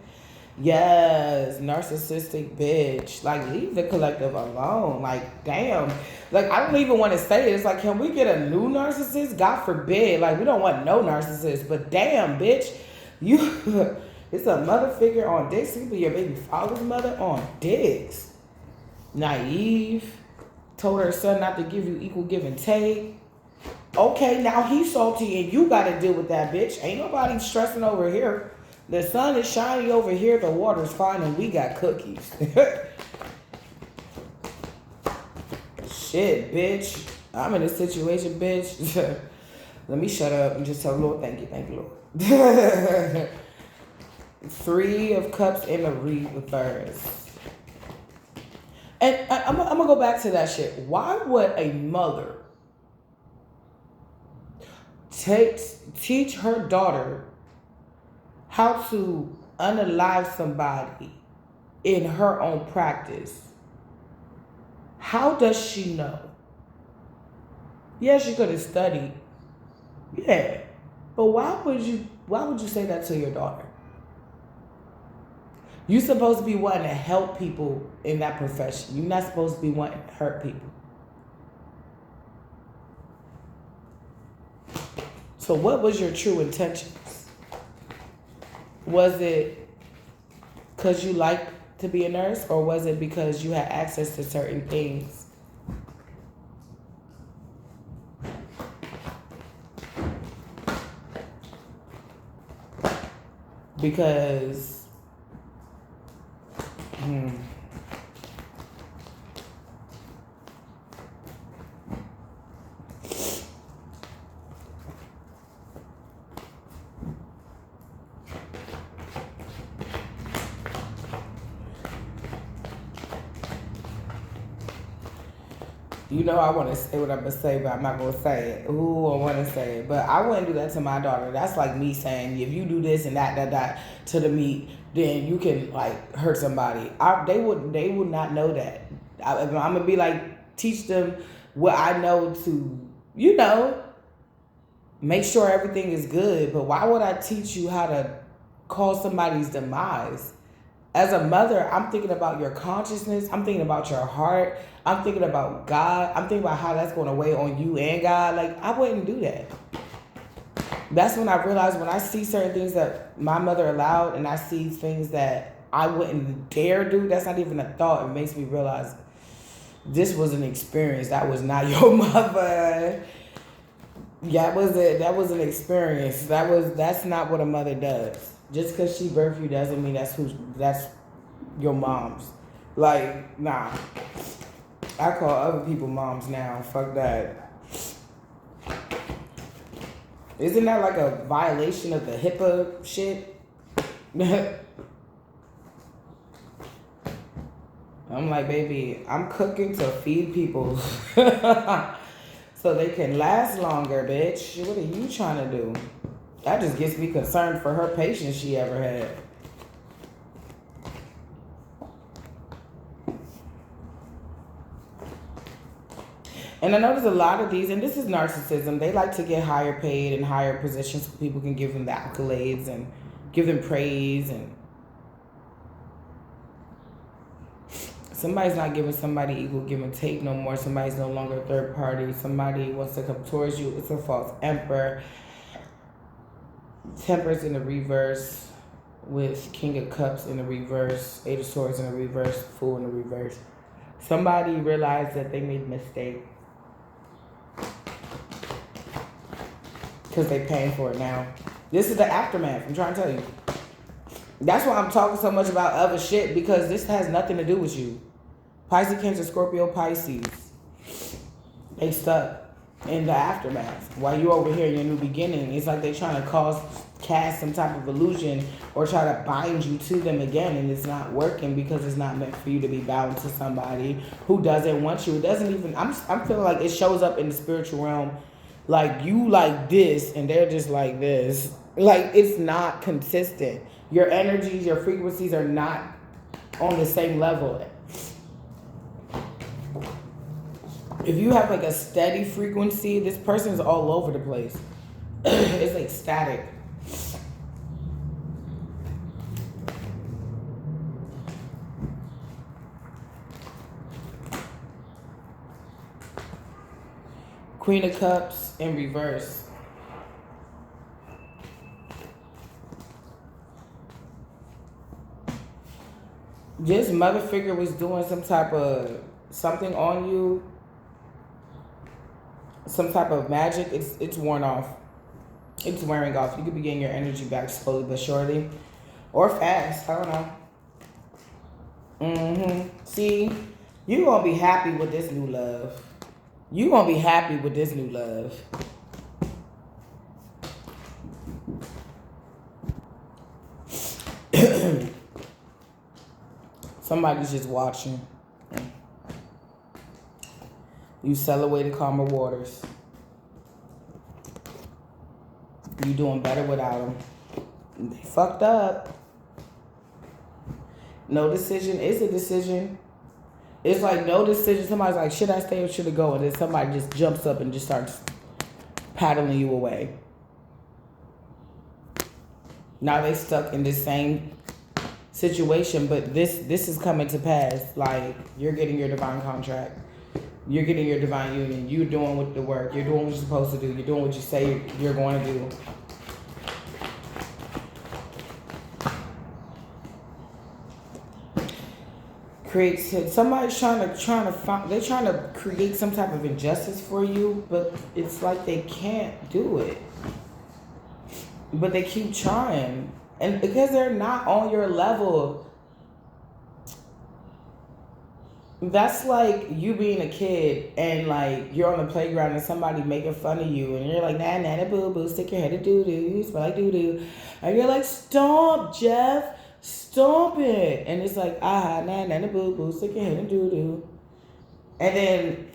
S1: Yes, narcissistic bitch. Like, leave the collective alone. Like, damn. Like, I don't even want to say it. It's like, can we get a new narcissist? God forbid. Like, we don't want no narcissist. But damn, bitch. You... It's a mother figure on dicks. It could be your baby father's mother on dicks. Naive. Told her son not to give you equal give and take. Okay, now he's salty and you got to deal with that, bitch. Ain't nobody stressing over here. The sun is shining over here. The water's fine and we got cookies. Shit, bitch. I'm in a situation, bitch. Let me shut up and just tell the Lord, thank you, Lord. 3 of Cups in the reverse. And I'm going to go back to that shit. Why would a mother teach her daughter how to unalive somebody in her own practice? How does she know? Yeah, she could have studied. Yeah. But why would you say that to your daughter? You're supposed to be wanting to help people in that profession. You're not supposed to be wanting to hurt people. So what was your true intentions? Was it because you liked to be a nurse, or was it because you had access to certain things? Because you know, I want to say what I'm going to say, but I'm not going to say it. Ooh, I want to say it. But I wouldn't do that to my daughter. That's like me saying, if you do this and that to the meat, then you can, like, hurt somebody. They would not know that. I'm going to be like, teach them what I know to, you know, make sure everything is good. But why would I teach you how to cause somebody's demise? As a mother, I'm thinking about your consciousness. I'm thinking about your heart. I'm thinking about God. I'm thinking about how that's going to weigh on you and God. Like, I wouldn't do that. That's when I realized, when I see certain things that my mother allowed and I see things that I wouldn't dare do, that's not even a thought. It makes me realize this was an experience. That was not your mother. Yeah, that was an experience. That's not what a mother does. Just because she birthed you doesn't mean that's your mom's. Like, nah. I call other people moms now. Fuck that. Isn't that like a violation of the HIPAA shit? I'm like, baby, I'm cooking to feed people so they can last longer, bitch. What are you trying to do? That just gets me concerned for her patients she ever had. And I know there's a lot of these, and this is narcissism. They like to get higher paid and higher positions so people can give them the accolades and give them praise. And somebody's not giving somebody equal give and take no more. Somebody's no longer a third party. Somebody wants to come towards you. It's a false emperor. Temperance in the reverse with King of Cups in the reverse. 8 of Swords in the reverse. Fool in the reverse. Somebody realized that they made a mistake. Because they paying for it now. This is the aftermath. I'm trying to tell you. That's why I'm talking so much about other shit, because this has nothing to do with you. Pisces, Cancer, Scorpio, Pisces. They stuck. in the aftermath. While you over here in your new beginning, it's like they trying to cast some type of illusion or try to bind you to them again, and it's not working because it's not meant for you to be bound to somebody who doesn't want you. It doesn't even. I'm feeling like it shows up in the spiritual realm, like you like this and they're just like this. Like it's not consistent. Your energies, your frequencies are not on the same level. If you have like a steady frequency, this person's all over the place. It's like static. Queen of Cups in reverse. This mother figure was doing some type of something on you. Some type of magic. It's worn off. It's wearing off. You could be getting your energy back slowly but surely. Or fast. I don't know. See, you're going to be happy with this new love. You're going to be happy with this new love. Somebody's just watching. You sail away to calmer waters. You doing better without them. They fucked up. No decision is a decision. It's like no decision. Somebody's like, should I stay or should I go? And then somebody just jumps up and just starts paddling you away. Now they stuck in the same situation, but this is coming to pass. Like you're getting your divine contract. You're getting your divine union. You're doing with the work. You're doing what you're supposed to do. You're doing what you say you're going to do. Somebody's trying to create some type of injustice for you, but it's like they can't do it. But they keep trying. And because they're not on your level, that's like you being a kid and like you're on the playground and somebody making fun of you and you're like, nah, boo boo, stick your head in doo doo, you smell like doo doo. And you're like, stomp, Jeff, stomp it. And it's like, nah, boo boo, stick your head in doo doo. And then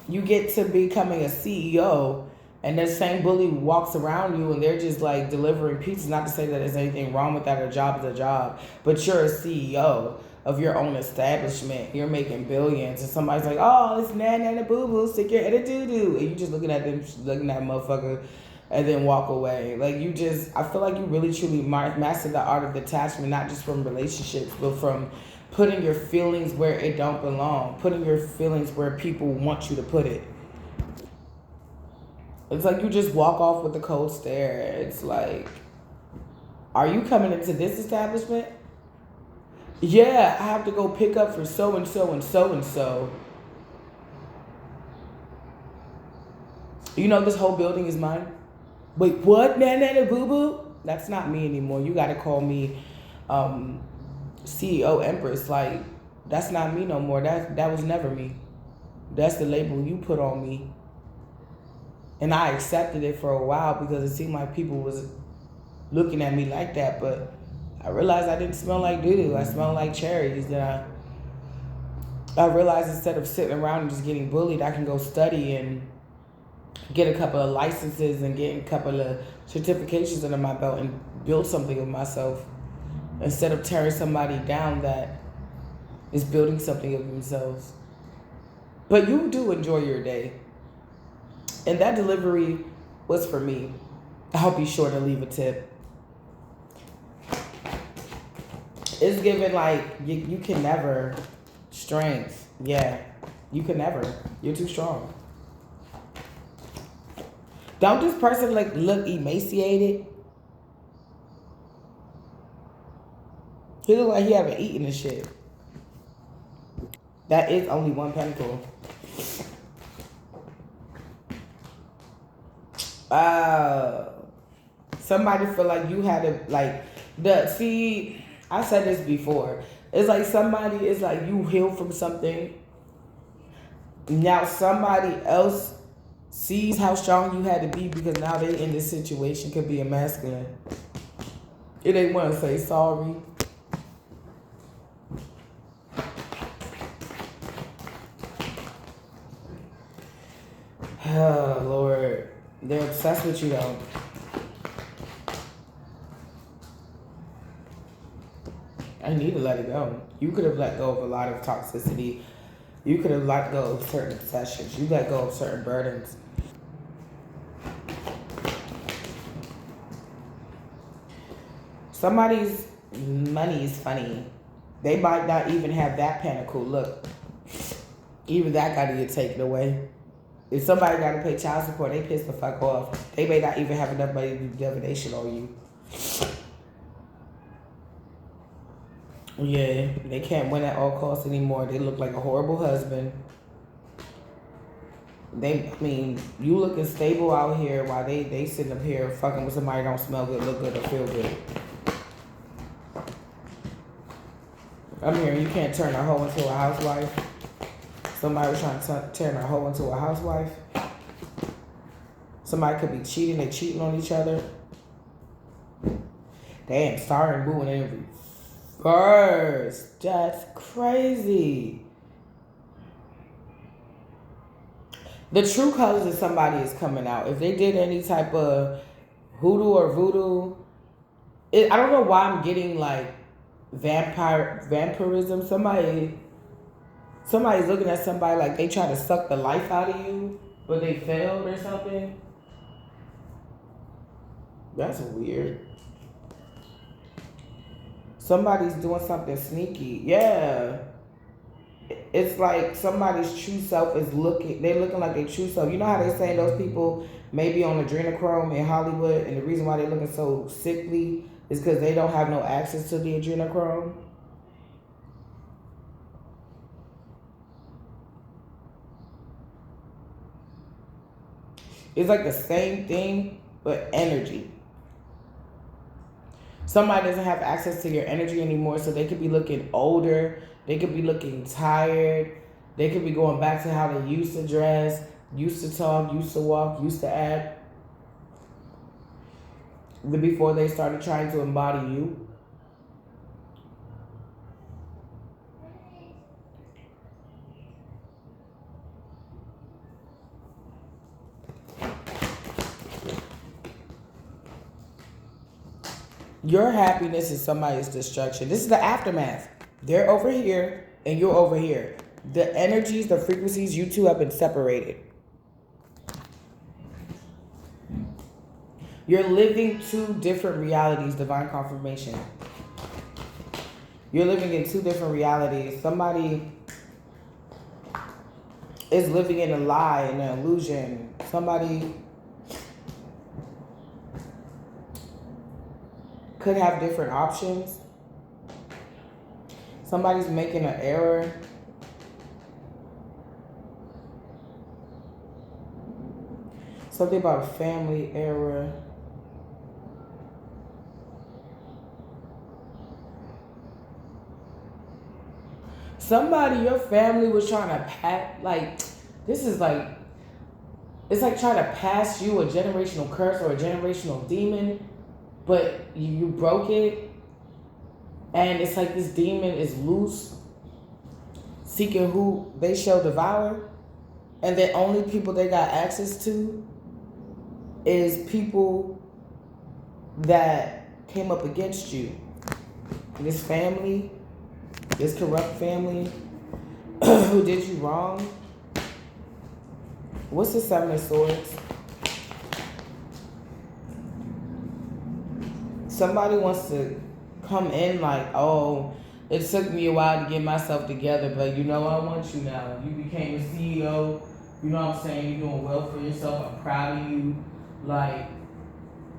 S1: you get to becoming a CEO, and that same bully walks around you and they're just like delivering pizzas. Not to say that there's anything wrong with that. A job is a job. But you're a CEO of your own establishment. You're making billions. And somebody's like, oh, it's nana boo boo, stick your head in doo doo. And you just looking at them, looking at motherfucker, and then walk away. Like I feel like you really truly mastered the art of detachment, not just from relationships, but from putting your feelings where it don't belong. Putting your feelings where people want you to put it. It's like you just walk off with a cold stare. It's like, are you coming into this establishment? Yeah, I have to go pick up for so and so and so and so. You know this whole building is mine? Wait, what? Nana boo boo? That's not me anymore. You gotta call me CEO Empress. Like, that's not me no more. That was never me. That's the label you put on me. And I accepted it for a while because it seemed like people was looking at me like that. But I realized I didn't smell like doo-doo. I smelled like cherries. Then I realized instead of sitting around and just getting bullied, I can go study and get a couple of licenses and get a couple of certifications under my belt and build something of myself instead of tearing somebody down that is building something of themselves. But you do enjoy your day. And that delivery was for me. I'll be sure to leave a tip. It's given like, you can never. Strength. Yeah. You can never. You're too strong. Don't this person like look emaciated? He look like he haven't eaten this shit. That is only one pentacle. Somebody feel like you had to like I said this before. It's like somebody, it's like you heal from something. Now somebody else sees how strong you had to be because now they in this situation, could be a masculine. If they want to say sorry. Oh, Lord. They're obsessed with you, though. I need to let it go. You could have let go of a lot of toxicity. You could have let go of certain obsessions. You let go of certain burdens. Somebody's money is funny. They might not even have that pinnacle. Look, even that got to get taken away. If somebody got to pay child support, they piss the fuck off. They may not even have enough money to do divination on you. Yeah, they can't win at all costs anymore. They look like a horrible husband. You looking stable out here while they sitting up here fucking with somebody don't smell good, look good, or feel good. I'm hearing you can't turn a hoe into a housewife. Somebody was trying to turn a hoe into a housewife. Somebody could be cheating. They cheating on each other. Damn, starring booing every verse. That's crazy. The true colors of somebody is coming out. If they did any type of hoodoo or voodoo, I don't know why I'm getting like vampirism. Somebody's looking at somebody like they try to suck the life out of you, but they failed or something. That's weird. Somebody's doing something sneaky. Yeah. It's like somebody's true self is they're looking like their true self. You know how they say those people may be on adrenochrome in Hollywood, and the reason why they're looking so sickly is because they don't have no access to the adrenochrome? It's like the same thing, but energy. Somebody doesn't have access to your energy anymore, so they could be looking older. They could be looking tired. They could be going back to how they used to dress, used to talk, used to walk, used to act. Before they started trying to embody you. Your happiness is somebody's destruction. This is the aftermath. They're over here and you're over here. The energies, the frequencies, you two have been separated. You're living two different realities, divine confirmation. You're living in two different realities. Somebody is living in a lie, in an illusion. Somebody could have different options. Somebody's making an error. Something about a family error. Somebody, your family was trying to pass, like, this is like, it's like trying to pass you a generational curse or a generational demon, but you broke it, and it's like this demon is loose, seeking who they shall devour, and the only people they got access to is people that came up against you. This family, this corrupt family who did you wrong. What's the Seven of Swords? Somebody wants to come in like, oh, it took me a while to get myself together, but you know I want you now. You became a CEO. You know what I'm saying? You're doing well for yourself. I'm proud of you. Like,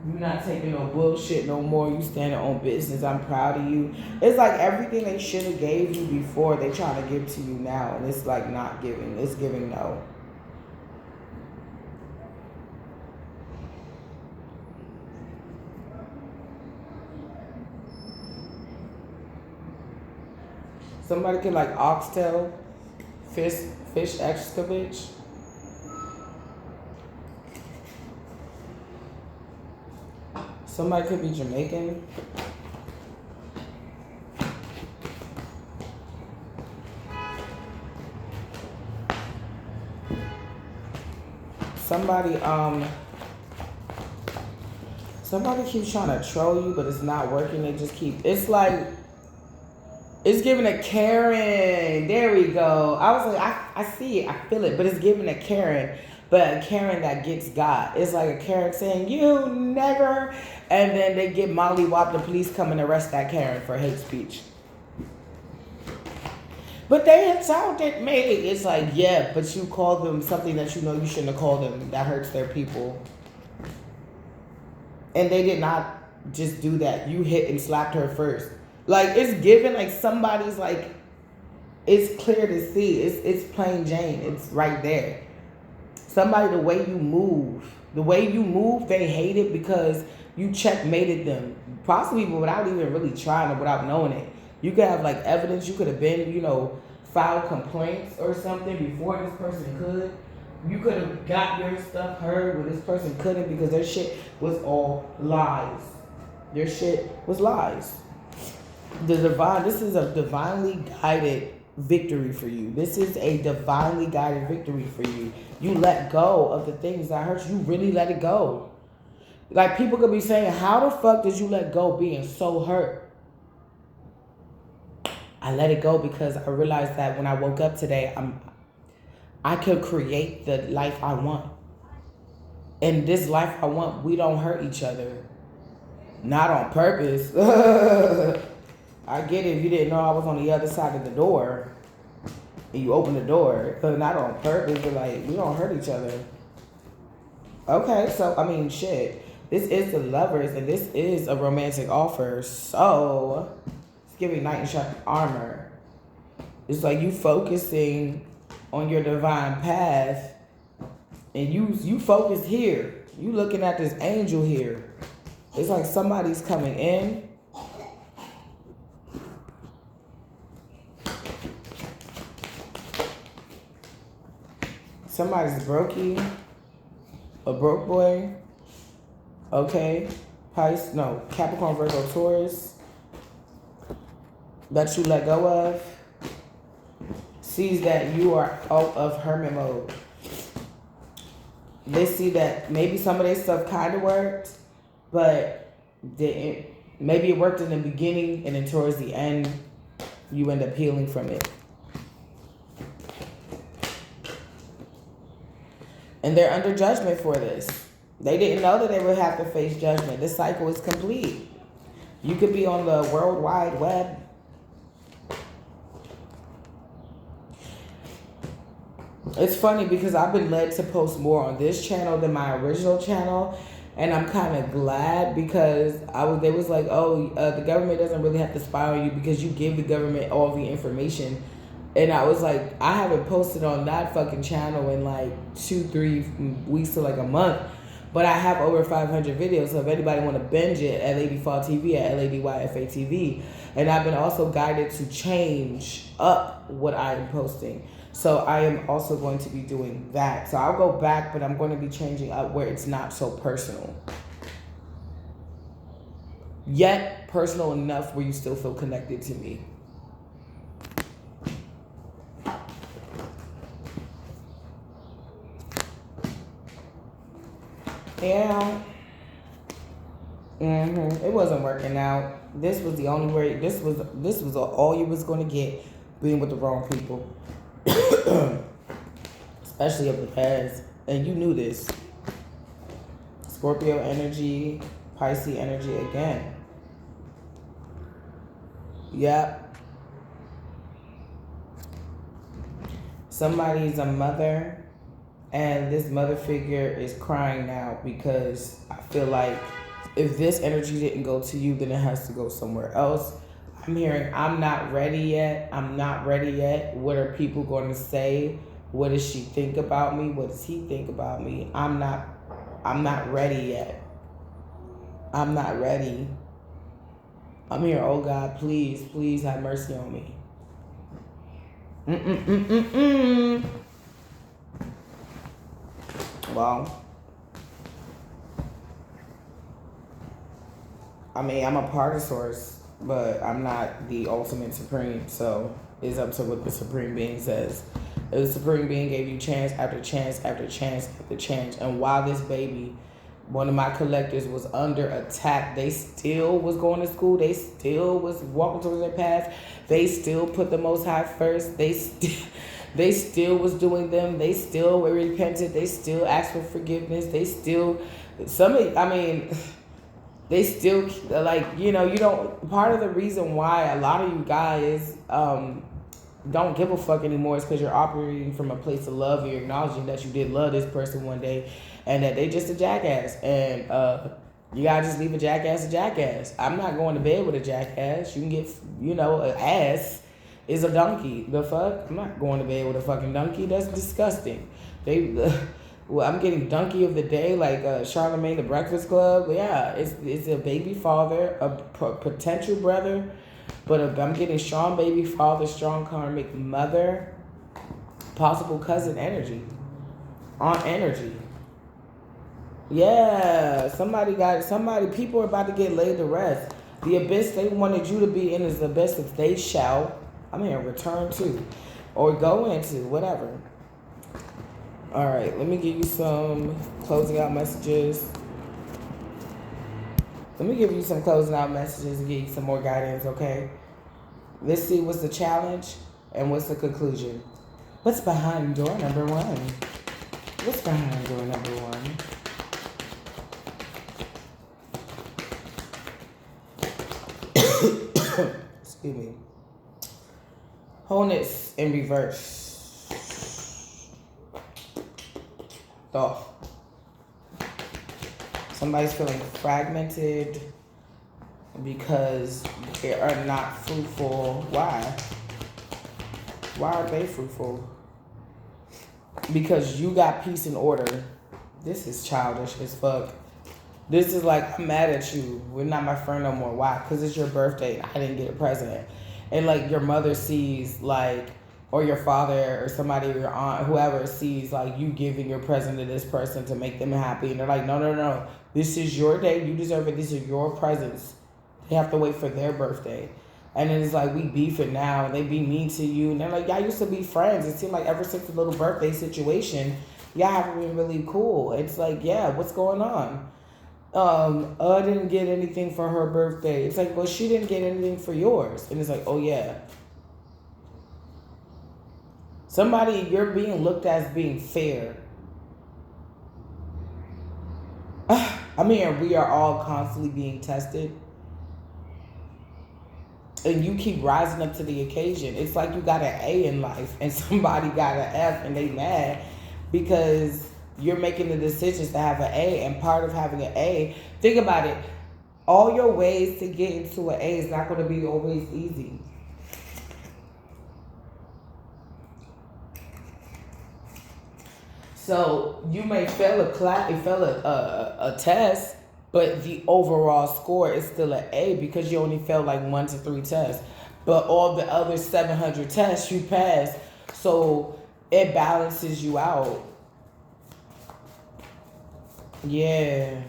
S1: you're not taking no bullshit no more. You standing on business. I'm proud of you. It's like everything they should have gave you before, they trying to give to you now. And it's like not giving. It's giving no. Somebody could like oxtail, fish excavage. Somebody could be Jamaican. Somebody keeps trying to troll you, but it's not working. They just keep, it's like, it's giving a Karen. There we go. I was like, I see it, I feel it, but it's giving a Karen, but a Karen that gets got. It's like a Karen saying, you nigger, and then they get mollywopped, the police come and arrest that Karen for hate speech. But they insulted me. It's like, yeah, but you called them something that you know you shouldn't have called them. That hurts their people. And they did not just do that. You hit and slapped her first. Like, it's given, like, somebody's, like, it's clear to see. It's plain Jane. It's right there. Somebody, the way you move, they hate it because you checkmated them. Possibly without even really trying or without knowing it. You could have, like, evidence. You could have been, filed complaints or something before this person could. You could have got your stuff heard when this person couldn't because their shit was all lies. Their shit was lies. This is a divinely guided victory for you. This is a divinely guided victory for you. You let go of the things that hurt you. You really let it go. Like, people could be saying, how the fuck did you let go being so hurt? I let it go because I realized that when I woke up today, I could create the life I want. And this life I want, we don't hurt each other. Not on purpose. I get it if you didn't know I was on the other side of the door. And you open the door. Not on purpose, but like, we don't hurt each other. Okay, so, I mean, shit. This is the Lovers, and this is a romantic offer. So, it's giving knight in shining armor. It's like you focusing on your divine path, and you focus here. You looking at this angel here. It's like somebody's coming in. Somebody's brokey. A broke boy. Okay. Capricorn, Virgo, Taurus. That you let go of. Sees that you are out of hermit mode. They see that maybe some of their stuff kind of worked, but didn't. Maybe it worked in the beginning, and then towards the end, you end up healing from it. And they're under judgment for this. They didn't know that they would have to face judgment. This cycle is complete. You could be on the World Wide Web. It's funny because I've been led to post more on this channel than my original channel. And I'm kind of glad because they was like, the government doesn't really have to spy on you because you give the government all the information. And I was like, I haven't posted on that fucking channel in like 2-3 weeks to like a month. But I have over 500 videos. So if anybody want to binge it at Lady Fall TV, at LadyYFA TV. And I've been also guided to change up what I am posting. So I am also going to be doing that. So I'll go back, but I'm going to be changing up where it's not so personal. Yet personal enough where you still feel connected to me. Yeah. It wasn't working out. This was the only way. This was all you was going to get being with the wrong people. Especially of the past. And you knew this. Scorpio energy, Pisces energy again. Yep. Somebody's a mother, and this mother figure is crying now because I feel like if this energy didn't go to you, then it has to go somewhere else. I'm hearing, I'm not ready yet. I'm not ready yet. What are people going to say? What does she think about me? What does he think about me? I'm not ready yet. I'm not ready. I'm here, oh God, please have mercy on me. Well, I mean, I'm a part of Source, but I'm not the ultimate supreme. So it's up to what the supreme being says. If the supreme being gave you chance after chance after chance after chance, and while this baby, one of my collectors, was under attack, they still was going to school. They still was walking towards their path. They still put the Most High first. They still was doing them. They still were repentant. They still asked for forgiveness. They still, they still, like, you don't, part of the reason why a lot of you guys don't give a fuck anymore is because you're operating from a place of love. You're acknowledging that you did love this person one day and that they just a jackass. And you gotta just leave a jackass. I'm not going to bed with a jackass. You can get, an ass is a donkey. The fuck? I'm not going to bed with a fucking donkey. That's disgusting. Well, I'm getting donkey of the day, like Charlemagne the Breakfast Club. Yeah, it's a baby father, a potential brother, but I'm getting strong baby father, strong karmic mother, possible cousin energy, aunt energy. Yeah, people are about to get laid to rest. The abyss they wanted you to be in is the abyss that they shall, return to, or go into, whatever. All right, let me give you some closing out messages. And give you some more guidance, okay? Let's see what's the challenge and what's the conclusion. What's behind door number one? What's behind door number one? Excuse me. Wholeness in reverse. Off. Somebody's feeling fragmented because they are not fruitful. Why? Why are they fruitful? Because you got peace and order. This is childish as fuck. This is like, I'm mad at you. We're not my friend no more. Why? Because it's your birthday and I didn't get a present. And like your mother sees like, or your father or somebody, or your aunt, whoever sees like you giving your present to this person to make them happy. And they're like, no. This is your day. You deserve it. These are your presents. They have to wait for their birthday. And then it's like, we beef it now. And they be mean to you. And they're like, y'all used to be friends. It seemed like ever since the little birthday situation, y'all haven't been really cool. It's like, yeah, what's going on? I didn't get anything for her birthday. It's like, well, she didn't get anything for yours. And it's like, oh, yeah. Somebody, you're being looked at as being fair. We are all constantly being tested. And you keep rising up to the occasion. It's like you got an A in life and somebody got an F and they mad because you're making the decisions to have an A. And part of having an A, think about it, all your ways to get into an A is not going to be always easy. So you may fail a test, but the overall score is still an A because you only failed like 1 to 3 tests. But all the other 700 tests you passed, so it balances you out. Yeah.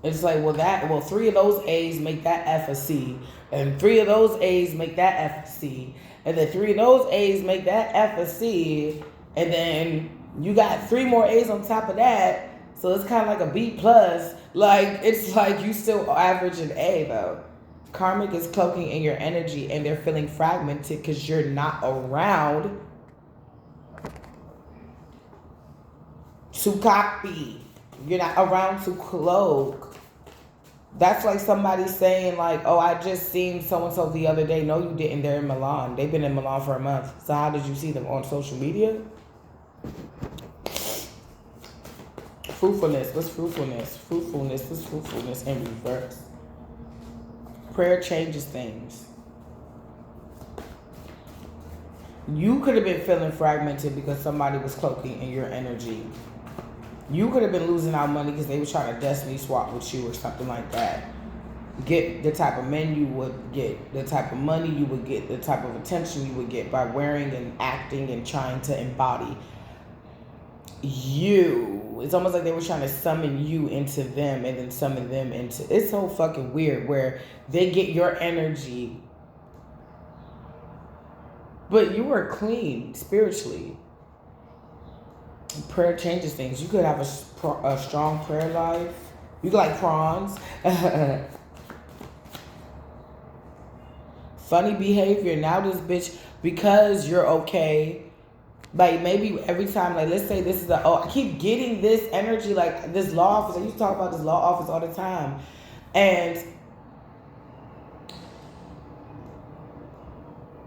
S1: It's like, well, 3 of those A's make that F a C. And 3 of those A's make that F a C. And then 3 of those A's make that F a C. And then you got 3 more A's on top of that. So it's kind of like a B plus. Like, it's like you still average an A, though. Karmic is cloaking in your energy and they're feeling fragmented because you're not around to copy. You're not around to cloak. That's like somebody saying like, oh, I just seen so-and-so the other day. No, you didn't. They're in Milan. They've been in Milan for a month. So how did you see them? On social media? Fruitfulness. What's fruitfulness? What's fruitfulness in reverse? Prayer changes things. You could have been feeling fragmented because somebody was cloaking in your energy. You could have been losing out money because they were trying to destiny swap with you or something like that. get the type of men you would get, the type of money you would get, the type of attention you would get by wearing and acting and trying to embody you. It's almost like they were trying to summon you into them and then summon them into. It's so fucking weird where they get your energy, but you were clean spiritually. Prayer changes things. You could have a strong prayer life. You could like prawns. Funny behavior. Now this bitch, because you're okay, like maybe every time, like let's say this is I keep getting this energy, like this law office. I used to talk about this law office all the time. And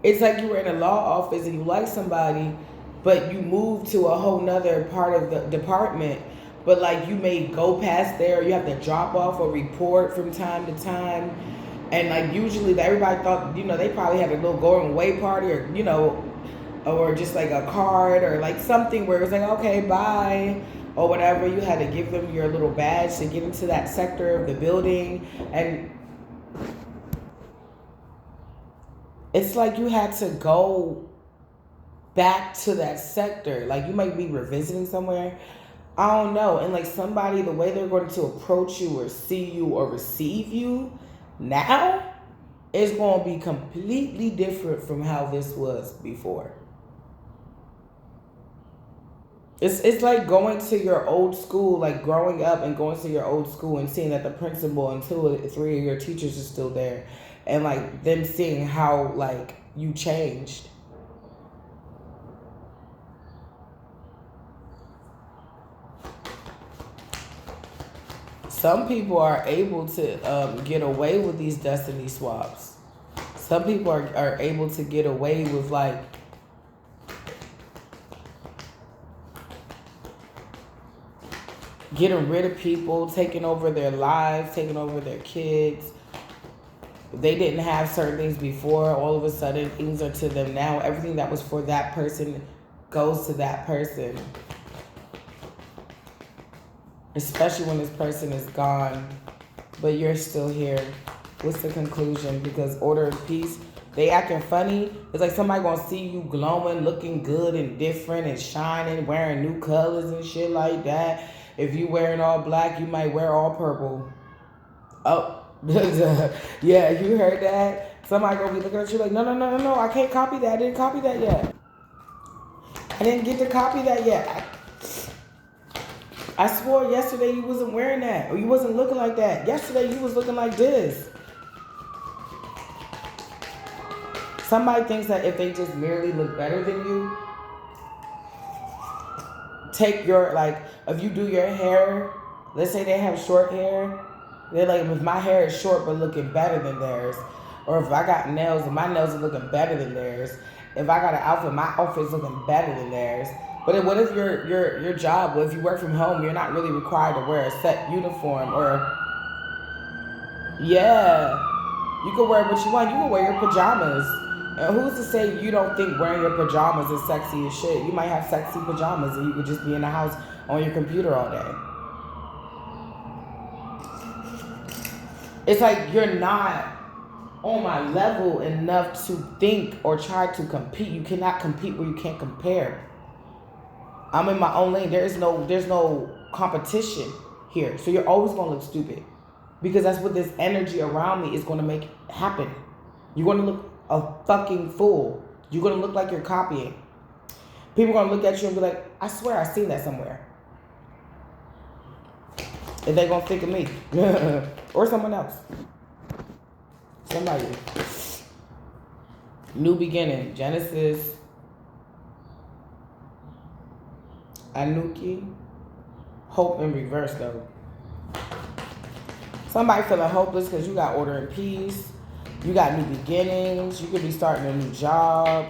S1: it's like you were in a law office and you like somebody, but you moved to a whole nother part of the department. But like you may go past there, you have to drop off a report from time to time. And like usually everybody thought, they probably had a little going away party or, or just like a card or like something where it was like, okay, bye, or whatever. You had to give them your little badge to get into that sector of the building. And it's like you had to go back to that sector. Like you might be revisiting somewhere. I don't know. And like somebody, the way they're going to approach you or see you or receive you now is going to be completely different from how this was before. It's like going to your old school, like growing up and going to your old school and seeing that the principal and 2 or 3 of your teachers are still there. And like them seeing how like you changed. Some people are able to get away with these destiny swaps. Some people are able to get away with like getting rid of people, taking over their lives, taking over their kids. If they didn't have certain things before, all of a sudden things are to them now. Everything that was for that person goes to that person. Especially when this person is gone, but you're still here. What's the conclusion? Because order and peace, they acting funny. It's like somebody gonna see you glowing, looking good and different and shining, wearing new colors and shit like that. If you wearing all black, you might wear all purple. Oh, yeah, you heard that? Somebody gonna be looking at you like, no, I can't copy that. I didn't copy that yet. I didn't get to copy that yet. I swore yesterday you wasn't wearing that, or you wasn't looking like that. Yesterday you was looking like this. Somebody thinks that if they just merely look better than you, take your, like, if you do your hair, let's say they have short hair, they're like, if my hair is short but looking better than theirs, or if I got nails and my nails are looking better than theirs, if I got an outfit, my outfit's looking better than theirs. But what if your job, well, if you work from home, you're not really required to wear a set uniform or, yeah, you can wear what you want. You can wear your pajamas. And who's to say you don't think wearing your pajamas is sexy as shit? You might have sexy pajamas and you could just be in the house on your computer all day. It's like you're not on my level enough to think or try to compete. You cannot compete where you can't compare. I'm in my own lane. There's no competition here. So you're always going to look stupid. Because that's what this energy around me is going to make happen. You're going to look a fucking fool. You're going to look like you're copying. People are going to look at you and be like, I swear I've seen that somewhere. And they're going to think of me. Or someone else. Somebody. New beginning. Genesis. Anuki. Hope in reverse though. Somebody feeling hopeless because you got order and peace. You got new beginnings. You could be starting a new job,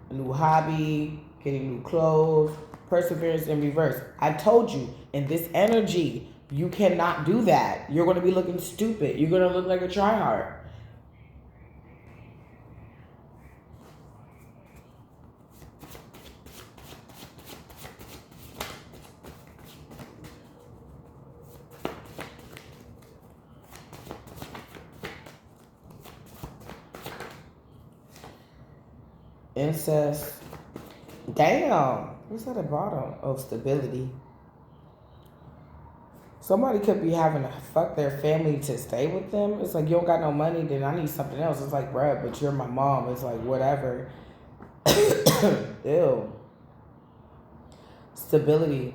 S1: a new hobby, getting new clothes. Perseverance in reverse. I told you, in this energy, you cannot do that. You're going to be looking stupid. You're going to look like a tryhard. incest. Damn. What's at the bottom? Oh, stability. Somebody could be having to fuck their family to stay with them. It's like, you don't got no money, then I need something else. It's like, bruh, but you're my mom. It's like, whatever. Ew. Stability.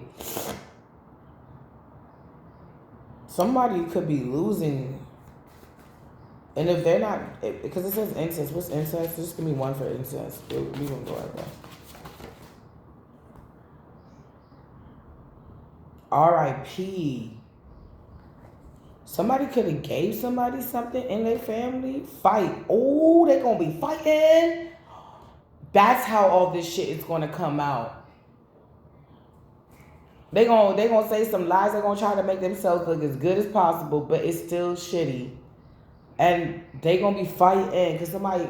S1: Somebody could be losing. And if they're not, because it says incest. What's incest? Just give me one for incest. We gonna go right there. R.I.P. Somebody could have gave somebody something in their family. Fight. Oh, they gonna be fighting. That's how all this shit is gonna come out. They gonna say some lies. They're gonna try to make themselves look as good as possible, but it's still shitty. And they gonna be fighting because somebody.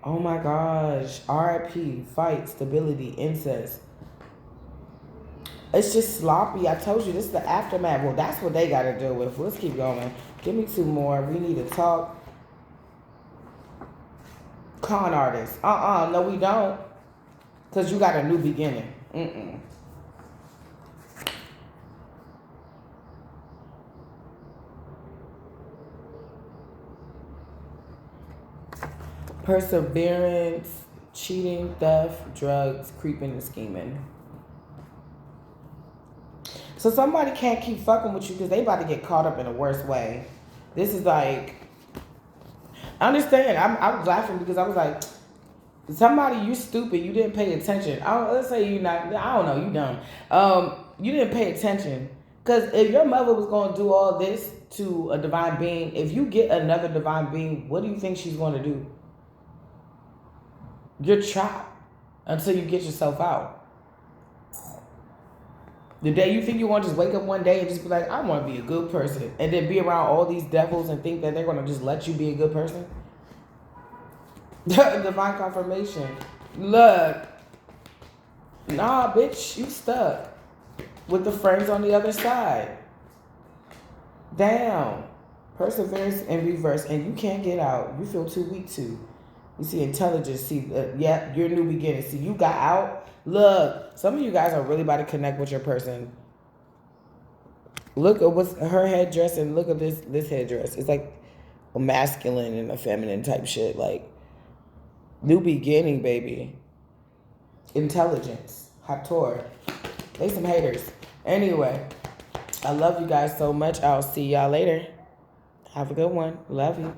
S1: Oh my gosh. R.I.P. Fight. Stability. Incest. It's just sloppy. I told you, this is the aftermath. Well, that's what they got to deal with. Let's keep going. Give me two more. We need to talk. Con artists. No, we don't. Because you got a new beginning. Perseverance, cheating, theft, drugs, creeping, and scheming. So somebody can't keep fucking with you because they about to get caught up in a worse way. This is like, I understand. I was laughing because I was like, somebody, you stupid. You didn't pay attention. Let's say you not, I don't know, you dumb. You didn't pay attention. Because if your mother was going to do all this to a divine being, if you get another divine being, what do you think she's going to do? You're trapped until you get yourself out. The day you think you want to just wake up one day and just be like, I want to be a good person, and then be around all these devils and think that they're going to just let you be a good person. Divine confirmation. Look. Nah, bitch, you stuck with the friends on the other side. Damn. Perseverance in reverse, and you can't get out. You feel too weak to. You see intelligence. See, yeah, your new beginning. See, you got out. Look, some of you guys are really about to connect with your person. Look at what's her headdress and look at this headdress. It's like a masculine and a feminine type shit. Like, new beginning, baby. Intelligence. Hator. They some haters. Anyway, I love you guys so much. I'll see y'all later. Have a good one. Love you.